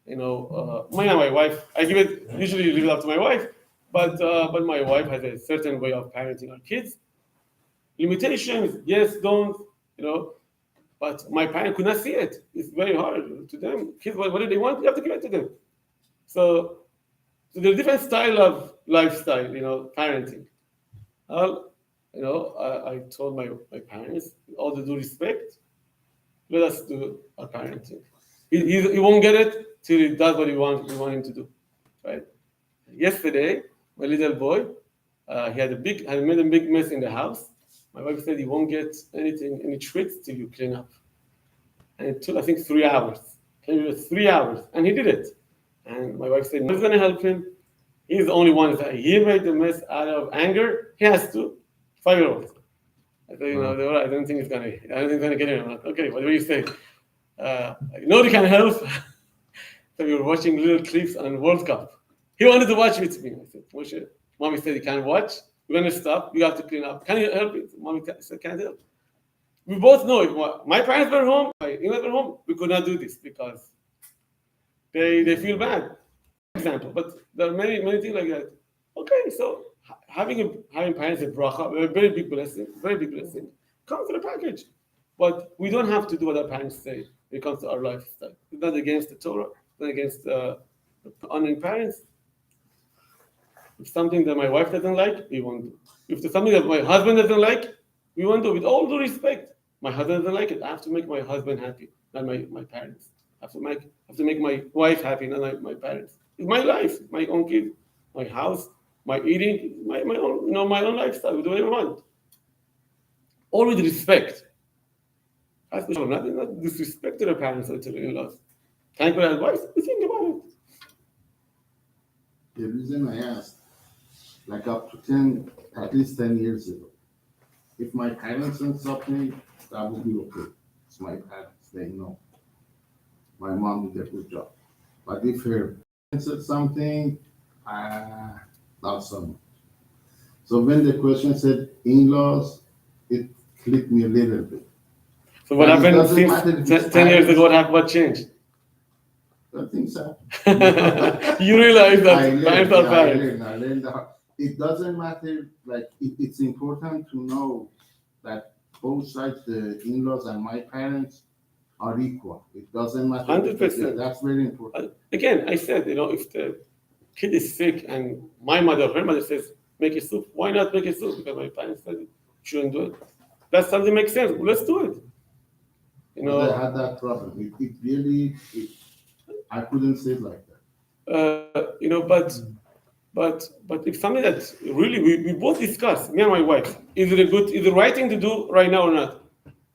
My wife, I give it usually leave it up to my wife, but my wife has a certain way of parenting our kids. Limitations, yes, don't, but my parent could not see it. It's very hard to them. Kids, what do they want? You have to give it to them. So there's different style of lifestyle, parenting. I told my parents, with all the due respect, let us do our parenting. He won't get it till he does what we want him to do, right? Yesterday, my little boy, he had made a big mess in the house. My wife said he won't get any treats till you clean up. And it took, I think, 3 hours. It was 3 hours, and he did it. And my wife said, no one's going to help him. He's the only one that he made the mess out of anger. He has to. 5-year-old. I said, I don't think it's going to get him. I'm like, okay, what do you say? Nobody can help. So we were watching little clips on World Cup. He wanted to watch with me. I said, Moshe, mommy said you can't watch. We're going to stop. You have to clean up. Can you help it? Mommy said, can't help. We both know if my parents were home, my in-laws were home, we could not do this because they feel bad. Example, but there are many things like that. Okay, so having parents a bracha, a very big blessing, comes with a package. But we don't have to do what our parents say when it comes to our lifestyle. It's not against the Torah, it's not against honoring parents. If something that my wife doesn't like, we won't do. If there's something that my husband doesn't like, we won't do. With all due respect, my husband doesn't like it. I have to make my husband happy, not my parents. I have to make my wife happy, not my parents. It's my life, my own kid, my house, my eating, my own, my own lifestyle. We do whatever we want. All with respect. That's for sure. Not disrespect to the parents or to the in-laws. Thank you for advice. We think about it. The reason I asked, like up to at least 10 years ago, if my parents said something, that would be okay. It's my parents, they know. My mom did a good job. But if her parents said something, not so much. So when the question said in-laws, it clicked me a little bit. So what happened since 10 years ago? What changed? I don't think so. You realize that parents are parents. I learned that it doesn't matter. Like it's important to know that both sides, the in-laws and my parents, are equal. It doesn't matter. 100%. That's very important. Again, I said, if the kid is sick and her mother says, make a soup, why not make a soup? Because my parents said shouldn't do it. That something makes sense. Well, let's do it. I had that problem. It really, I couldn't say it like that. But if something that really we both discuss, me and my wife, is it the right thing to do right now or not?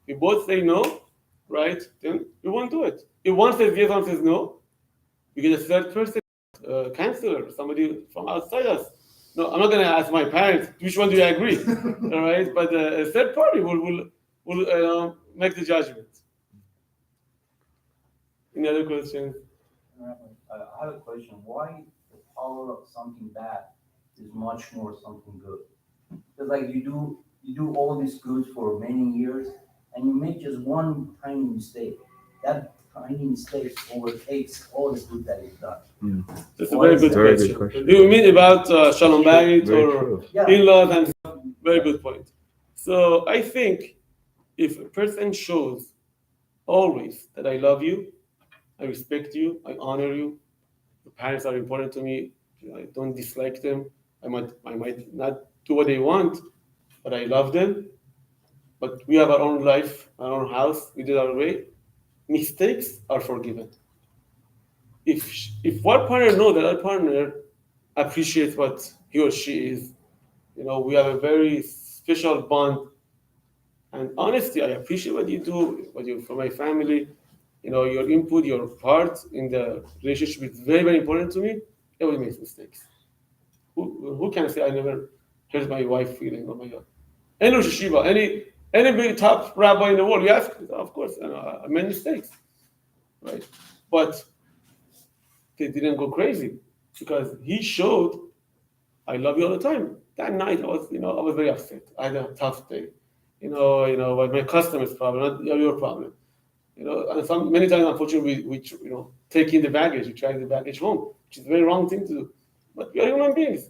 We both say no, right? Then we won't do it. If one says yes, one says no, we get a third person, counselor, somebody from outside us. No, I'm not going to ask my parents which one do you agree, all right? But a third party will make the judgment. Any other questions? I have a question. Why the power of something bad is much more something good? Because like you do all these goods for many years, and you make just one tiny mistake. That tiny mistake overtakes all the good that you've done. That's a very good question. Do you mean about Shalom Bayit or in-laws and stuff? Very good point. So I think if a person shows always that I love you, I respect you, I honor you, your parents are important to me, I don't dislike them, I might not do what they want, but I love them, but we have our own life, our own house, we did our way, mistakes are forgiven. If one partner knows that our partner appreciates what he or she is, we have a very special bond, and honestly, I appreciate what you do, what you for my family. Your input, your part in the relationship is very, very important to me. Everybody makes mistakes. Who can say I never hurt my wife feeling? Oh my God. Any Rosh Yeshiva, any big top rabbi in the world, you ask, of course, I made mistakes, right? But they didn't go crazy because he showed, I love you all the time. That night I was very upset. I had a tough day. What my customer's problem, not your problem. And many times, unfortunately, we take in the baggage, we drag the baggage home, which is a very wrong thing to do. But we are human beings.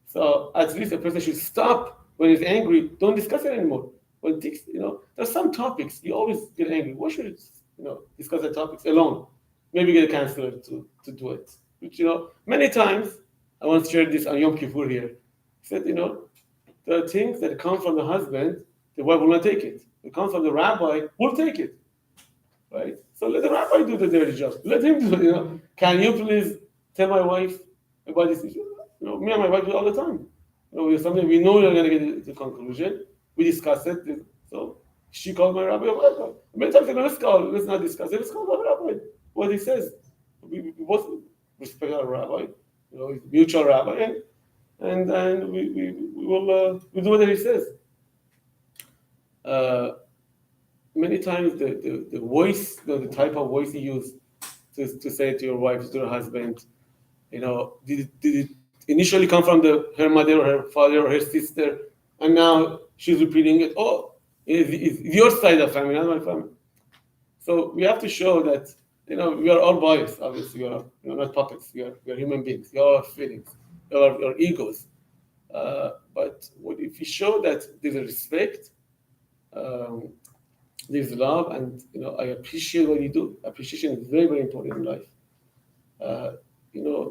So at least a person should stop when he's angry. Don't discuss it anymore. When there's some topics you always get angry. Why should discuss the topics alone? Maybe get a counselor to do it. Which many times I once shared this on Yom Kippur here. He said there are things that come from the husband, the wife will not take it. It comes from the rabbi, will take it. Right? So let the rabbi do the dirty job. Let him do it. Can you please tell my wife about this issue? Me and my wife do it all the time. Something we know we're going to get to the conclusion. We discuss it. So she called my rabbi. Many times I go, let's not discuss it. Let's call my rabbi. What he says. We both respect our rabbi. He's a mutual rabbi, and we will we do what he says. Many times the voice, the type of voice you use to say to your wife, to your husband, did it initially come from her mother or her father or her sister, and now she's repeating it. Oh, it's your side of the family, not my family. So we have to show that we are all biased. Obviously, we are not puppets. We are human beings. We all have feelings. We all have our egos. But if you show that there's a respect, there's love, and I appreciate what you do. Appreciation is very, very important in life.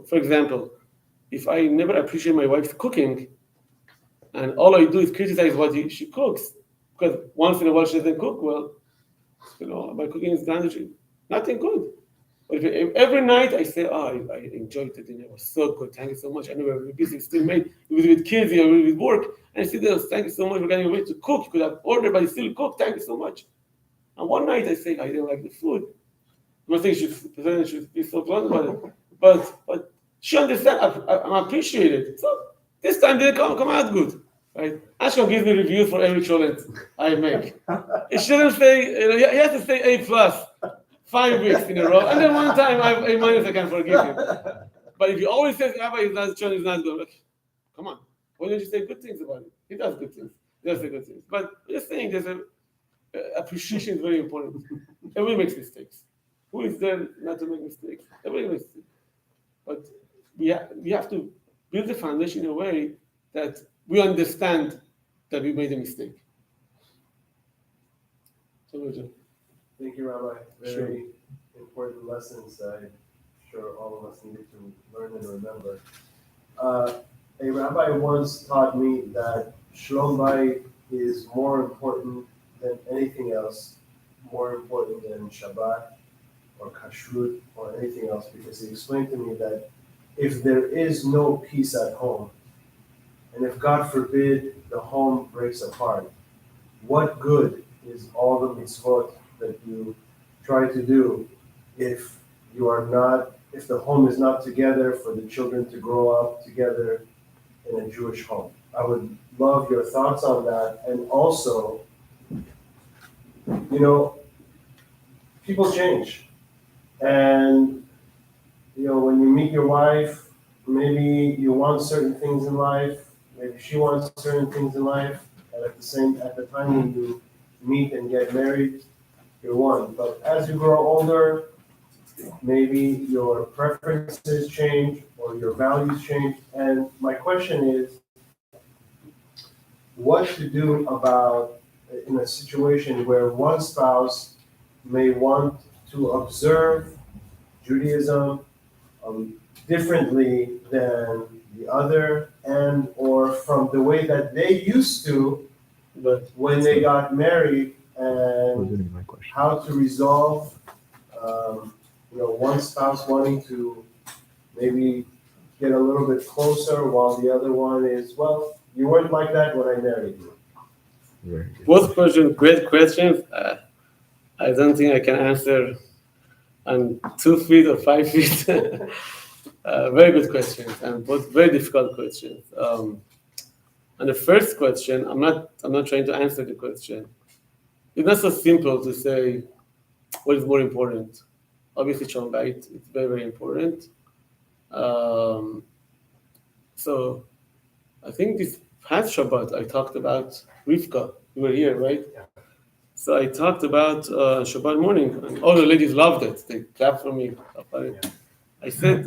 For example, if I never appreciate my wife's cooking, and all I do is criticize what she cooks, because once in a while she doesn't cook well, my cooking is nothing good. But if every night I say, oh, I enjoyed the dinner, it was so good, thank you so much. I know we're busy, still made, it was with kids, with work, and I see this, thank you so much for getting away to cook. You could have ordered, but you still cook, thank you so much. And one night I say, I didn't like the food. I'm not saying she should be so blunt about it, but she understands, I'm appreciated. So this time didn't come out good. Right? Ashkan gives me reviews for every cholent I make. It shouldn't say, he has to say A+, 5 weeks in a row, and then one time I have A-, I can forgive him. But if you always say, Rabbi, cholent is not good, like, come on, why don't you say good things about it? He does good things. He does say good things. But just saying, appreciation is very important. Everybody makes mistakes. Who is there not to make mistakes? Everybody makes mistakes. But we have to build the foundation in a way that we understand that we made a mistake. Thank you, Rabbi. Very important lessons that I'm sure all of us needed to learn and remember. A rabbi once taught me that Shalom Bayit is more important than anything else, more important than Shabbat or Kashrut or anything else, because he explained to me that if there is no peace at home, and if God forbid the home breaks apart, what good is all the mitzvot that you try to do if the home is not together for the children to grow up together in a Jewish home? I would love your thoughts on that. And also, people change. And, when you meet your wife, maybe you want certain things in life, maybe she wants certain things in life, and at the time when you meet and get married, you're one. But as you grow older, maybe your preferences change or your values change. And my question is, what to do about in a situation where one spouse may want to observe Judaism differently than the other, and or from the way that they used to, but when they got married, and how to resolve, one spouse wanting to maybe get a little bit closer while the other one is, well, you weren't like that when I married you. Both questions, great questions. I don't think I can answer on 2 feet or 5 feet. Very good questions, and both very difficult questions. And the first question, I'm not trying to answer the question. It's not so simple to say what is more important. Obviously, Shalom Bayit, it's very, very important. So I think this past Shabbat I talked about Rivka. You were here, right? Yeah. So I talked about Shabbat morning, and all the ladies loved it. They clapped for me. I said,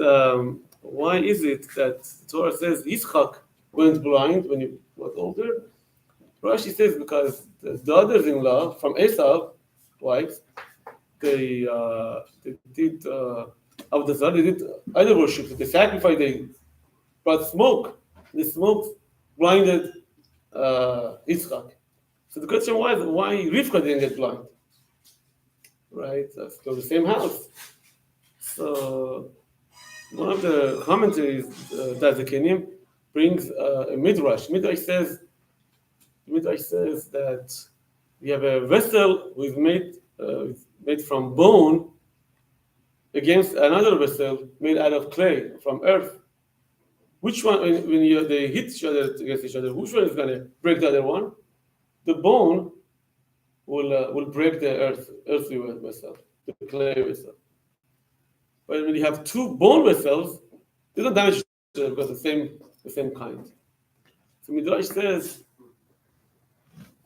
why is it that the Torah says Yitzchak went blind when he was older? Rashi says because the daughters-in-law from Esau wives, they did Avodah they did idol worship. They sacrificed. They brought smoke. The smoke blinded Yitzchak. So the question was, why Rivka didn't get blind? Right? That's still the same house. So one of the commentaries that the Kenim brings a midrash. Midrash says that we have a vessel with made from bone against another vessel made out of clay from earth. Which one, when they hit each other against each other, which one is going to break the other one? The bone will break the earthly vessel, the clay vessel. But when you have two bone vessels, they don't damage each other because the same kind. So Midrash says,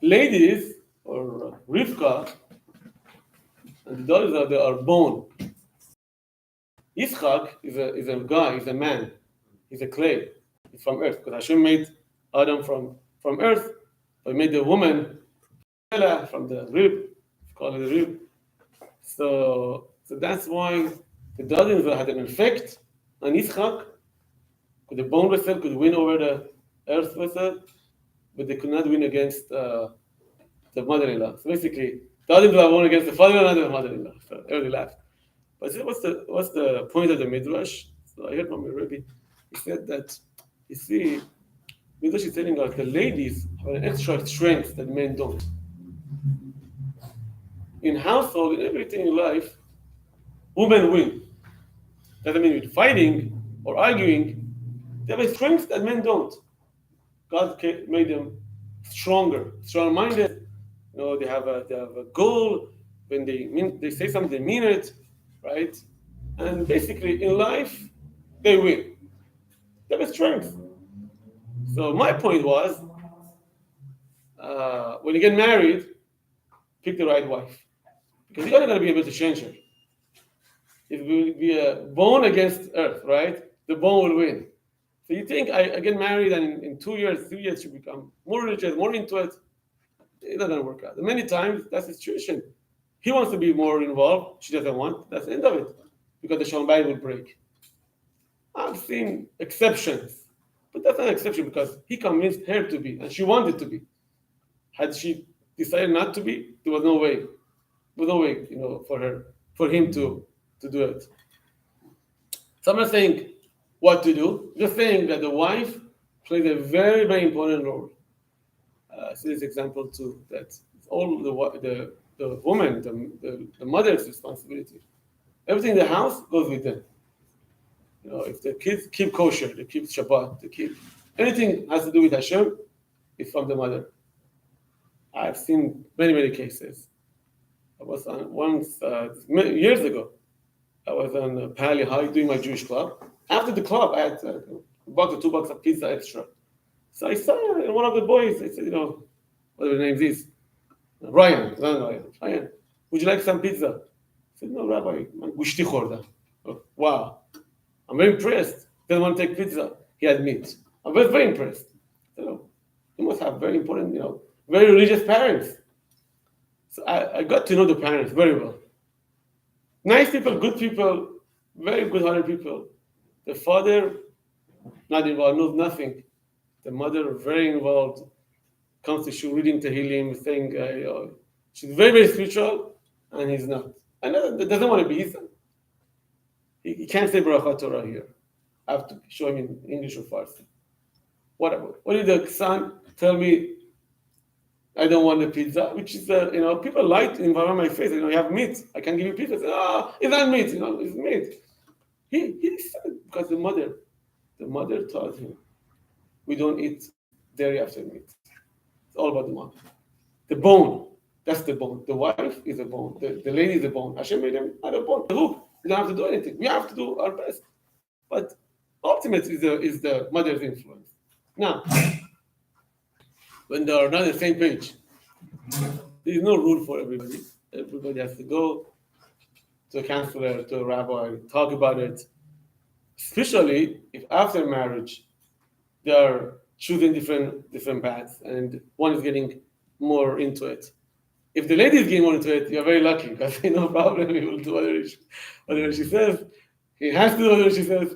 ladies or Rivka and the daughters are bone. Yitzchak is a guy, he's a man, he's a clay, he's from earth. Because Hashem made Adam from earth, but made the woman from the rib, call it the rib. So that's why the daughters had an effect on Yitzchak. The bone vessel could win over the earth vessel, but they could not win against the mother-in-law. So basically, the daughters-in-law won against the father-in-law and the mother-in-law. So everybody laughed. But what's the point of the midrash? So I heard from my Rebbe. He said that, you see, midrash is telling us the ladies have an extra strength that men don't. In household, in everything in life, women win. Doesn't mean with fighting or arguing. They have a strength that men don't. God made them stronger, strong-minded. You know, they have a goal. When they say something, they mean it, right? And basically, in life, they win. They have a strength. So my point was, when you get married, pick the right wife, because you're not going to be able to change her. It will be a bone against earth, right? The bone will win. So you think I get married and in 2 years, 3 years, you become more religious, more into it. It doesn't work out. And many times, that's the situation. He wants to be more involved. She doesn't want. That's the end of it. Because the Shalom Bayit will break. I've seen exceptions. But that's not an exception because he convinced her to be. And she wanted to be. Had she decided not to be, there was no way. There was no way, for him to do it. So I'm not saying what to do. Just saying that the wife plays a very, very important role. See this example too, that all the woman, the mother's responsibility. Everything in the house goes with them. If the kids keep kosher, they keep Shabbat, anything has to do with Hashem, it's from the mother. I've seen many, many cases. I was on once, years ago, I was on Pali High doing my Jewish club. After the club, I had $1 or $2 of pizza extra. So I saw one of the boys, I said, whatever the name is, Ryan, would you like some pizza? I said, no, Rabbi, I'm gushti khorda. Wow, I'm very impressed. Didn't want to take pizza. He had meat. I'm very, very impressed. He must have very important, very religious parents. So I got to know the parents very well. Nice people, good people, very good-hearted people. The father, not involved, knows nothing. The mother, very involved, comes to shul, reading Tehillim, saying, she's very, very spiritual, and he's not. And doesn't want to be his son. He can't say Baruch Torah here. I have to show him in English or Farsi. What did the son tell me? I don't want the pizza, which is, people like in my face. You have meat. I can give you pizza. It's not meat. It's meat. He said because the mother taught him, we don't eat dairy after meat. It's all about the mom. The bone, that's the bone. The wife is a bone. The lady is a bone. Hashem made them out of bone. The hook. We don't have to do anything. We have to do our best. But ultimately is the mother's influence. Now, when they are not on the same page, There's no rule for everybody. Everybody has to go to a counselor, to a rabbi, talk about it. Especially if after marriage they are choosing different paths, and one is getting more into it. If the lady is getting more into it, you're very lucky because no problem. He will do whatever she says. He has to do whatever she says.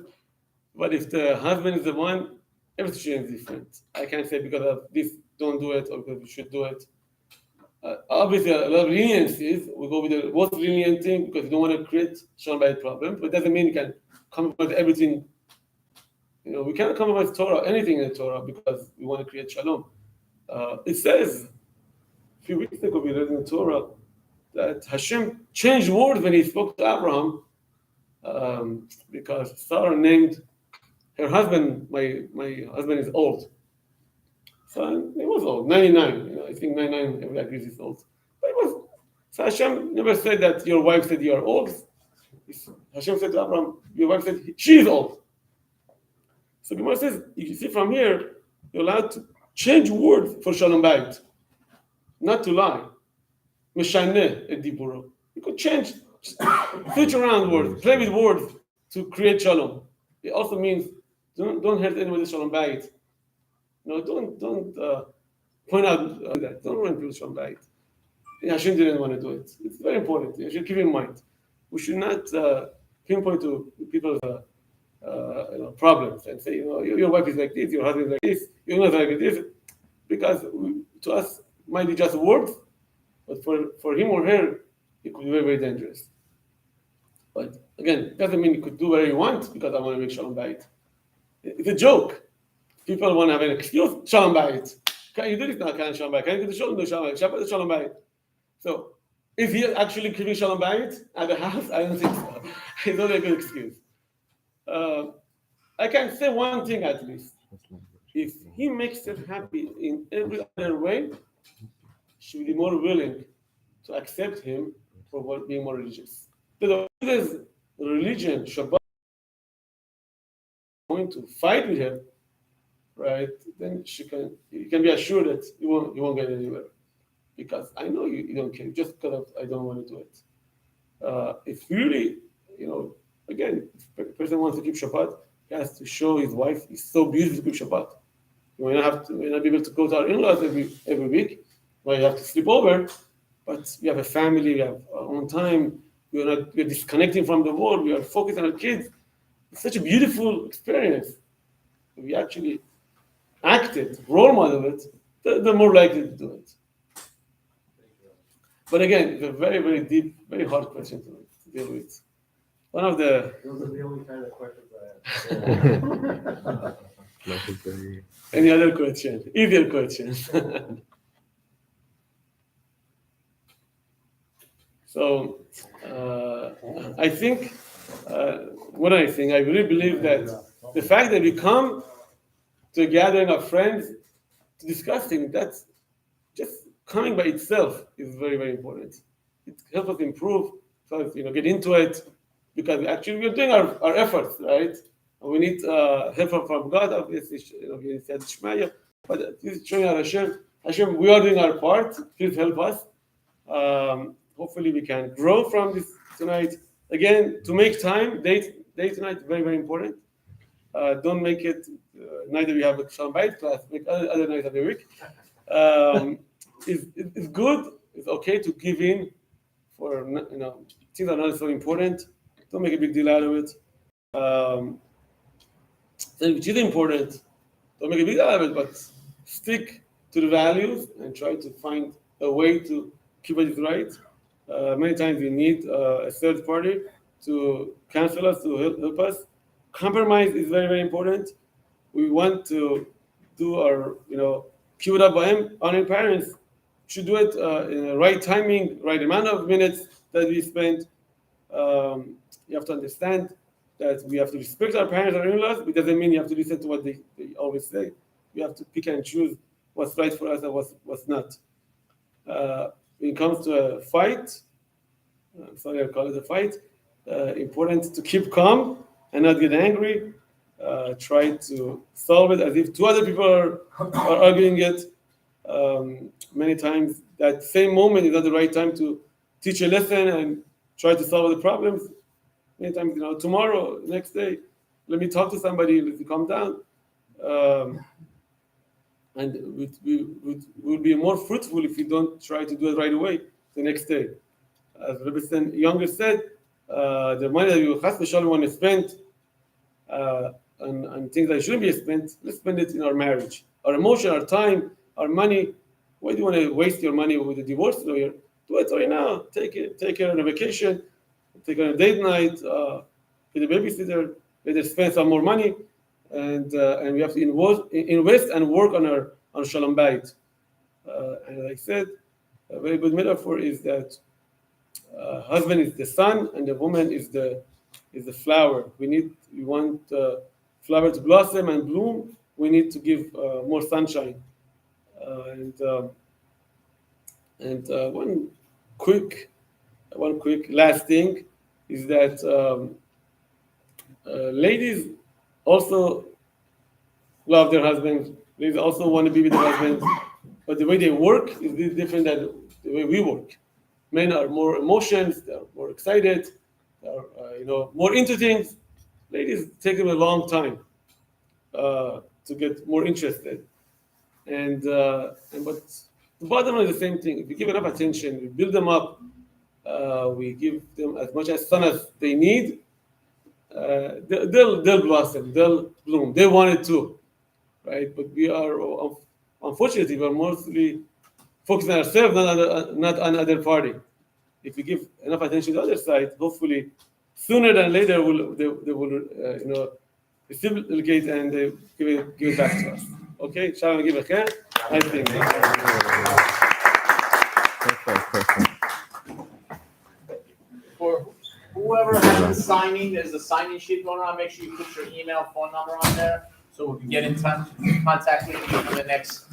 But if the husband is the one, every situation is different. I can't say because of this, don't do it, or because you should do it. Obviously, a lot of leniencies. We go with the most lenient thing because you don't want to create Shalom Bayit problems. But it doesn't mean you can compromise everything. We cannot compromise Torah, anything in the Torah, because we want to create Shalom. It says, a few weeks ago we read in the Torah that Hashem changed words when he spoke to Abraham, because Sarah named her husband, my husband is old. So he was old, 99. I think 99, everybody agrees he's old. But it was, so Hashem never said that your wife said you are old. Hashem said to Abraham, your wife said she is old. So Gemara says, you see from here, you're allowed to change words for Shalom Bayit, not to lie. Meshaneh et diburo. You could change, switch around words, play with words to create Shalom. It also means don't hurt anybody's Shalom Bayit. Don't point out that. Don't ruin people's Shalom Bayit. Hashem didn't want to do it. It's very important. You should keep in mind. We should not pinpoint to people's problems and say, your wife is like this, your husband is like this, you're not like this, because to us might be just words, but for him or her, it could be very, very dangerous. But again, it doesn't mean you could do whatever you want because I want to make Shalom Bayit. It's a joke. People want to have an excuse. Shalom Bayit. Can you do this now? Can you Shalom Bayit? Can you do the Shalom Bayit? Shabbat Shalom Bayit. So, is he actually keeping Shalom Bayit at the house? I don't think so. It's not a good excuse. I can say one thing at least. If he makes her happy in every other way, she will be more willing to accept him for being more religious. So the religion, Shabbat, going to fight with him, right? Then you can be assured that you won't get anywhere, because I know you don't care just because I don't want to do it. If really, again, if a person wants to keep Shabbat, he has to show his wife he's so beautiful to keep Shabbat. You may not be able to go to our in-laws every week, where you have to sleep over, but we have a family, we have our own time, we're disconnecting from the world, we are focused on our kids. It's such a beautiful experience. If we actually acted, role model it, they're more likely to do it. But again, it's a very, very deep, very hard question to deal with. One of the... Those are the only kind of questions I have. Any other question? Easier question. So, I really believe that the fact that we come to a gathering of friends to discuss things, that's just coming by itself is very, very important. It helps us improve, get into it, because we're doing our efforts, right? And we need help from God, obviously, but he's showing our Hashem, we are doing our part. Please help us. Hopefully we can grow from this tonight. Again, to make time, day tonight, very, very important. Don't make it, neither we have a Shalom Bayit class, make other nights of the week. It's good, it's okay to give in for, things are not so important. Don't make a big deal out of it. Which is important, don't make a big deal out of it, but stick to the values and try to find a way to keep it right. Many times we need a third party to counsel us, to help us. Compromise is very, very important. We want to do our, Kibbutz B'Hem, honoring parents, should do it in the right timing, right amount of minutes that we spend. You have to understand that we have to respect our parents, our in-laws. It doesn't mean you have to listen to what they always say. You have to pick and choose what's right for us and what's not. When it comes to a fight, I'm sorry I call it a fight, important to keep calm and not get angry. Try to solve it as if two other people are arguing it. Many times that same moment is not the right time to teach a lesson and try to solve the problems. Many times, tomorrow, next day, let me talk to somebody, let me calm down. And we'll be more fruitful if we don't try to do it right away the next day. As Rebbe Younger said, the money that you want to spend on things that shouldn't be spent, let's spend it in our marriage. Our emotion, our time, our money. Why do you want to waste your money with a divorce lawyer? Do it right now. Take her on a vacation, take her on a date night, get a babysitter, let her spend some more money, and we have to invest and work on our Shalom Bayit. And as I said, a very good metaphor is that husband is the sun and the woman is the flower. We want flower to blossom and bloom. We need to give more sunshine. And one quick last thing is that ladies also love their husbands. Ladies also want to be with their husbands, but the way they work is different than the way we work. Men are more emotions, they're more excited, they're more into things. Ladies take them a long time to get more interested. But the bottom line is the same thing. If we give enough attention, we build them up, we give them as much sun as they need, they'll blossom, they'll bloom. They want it too, right? But we are, unfortunately, we're mostly focused on ourselves, not on other party. If we give enough attention to the other side, hopefully, sooner than later, they will reciprocate and they give it back to us. Okay, Shalom, give a khair. I think. Perfect. For whoever has the signing, there's a signing sheet going around. Make sure you put your email, phone number on there, so we can get in contact with you for the next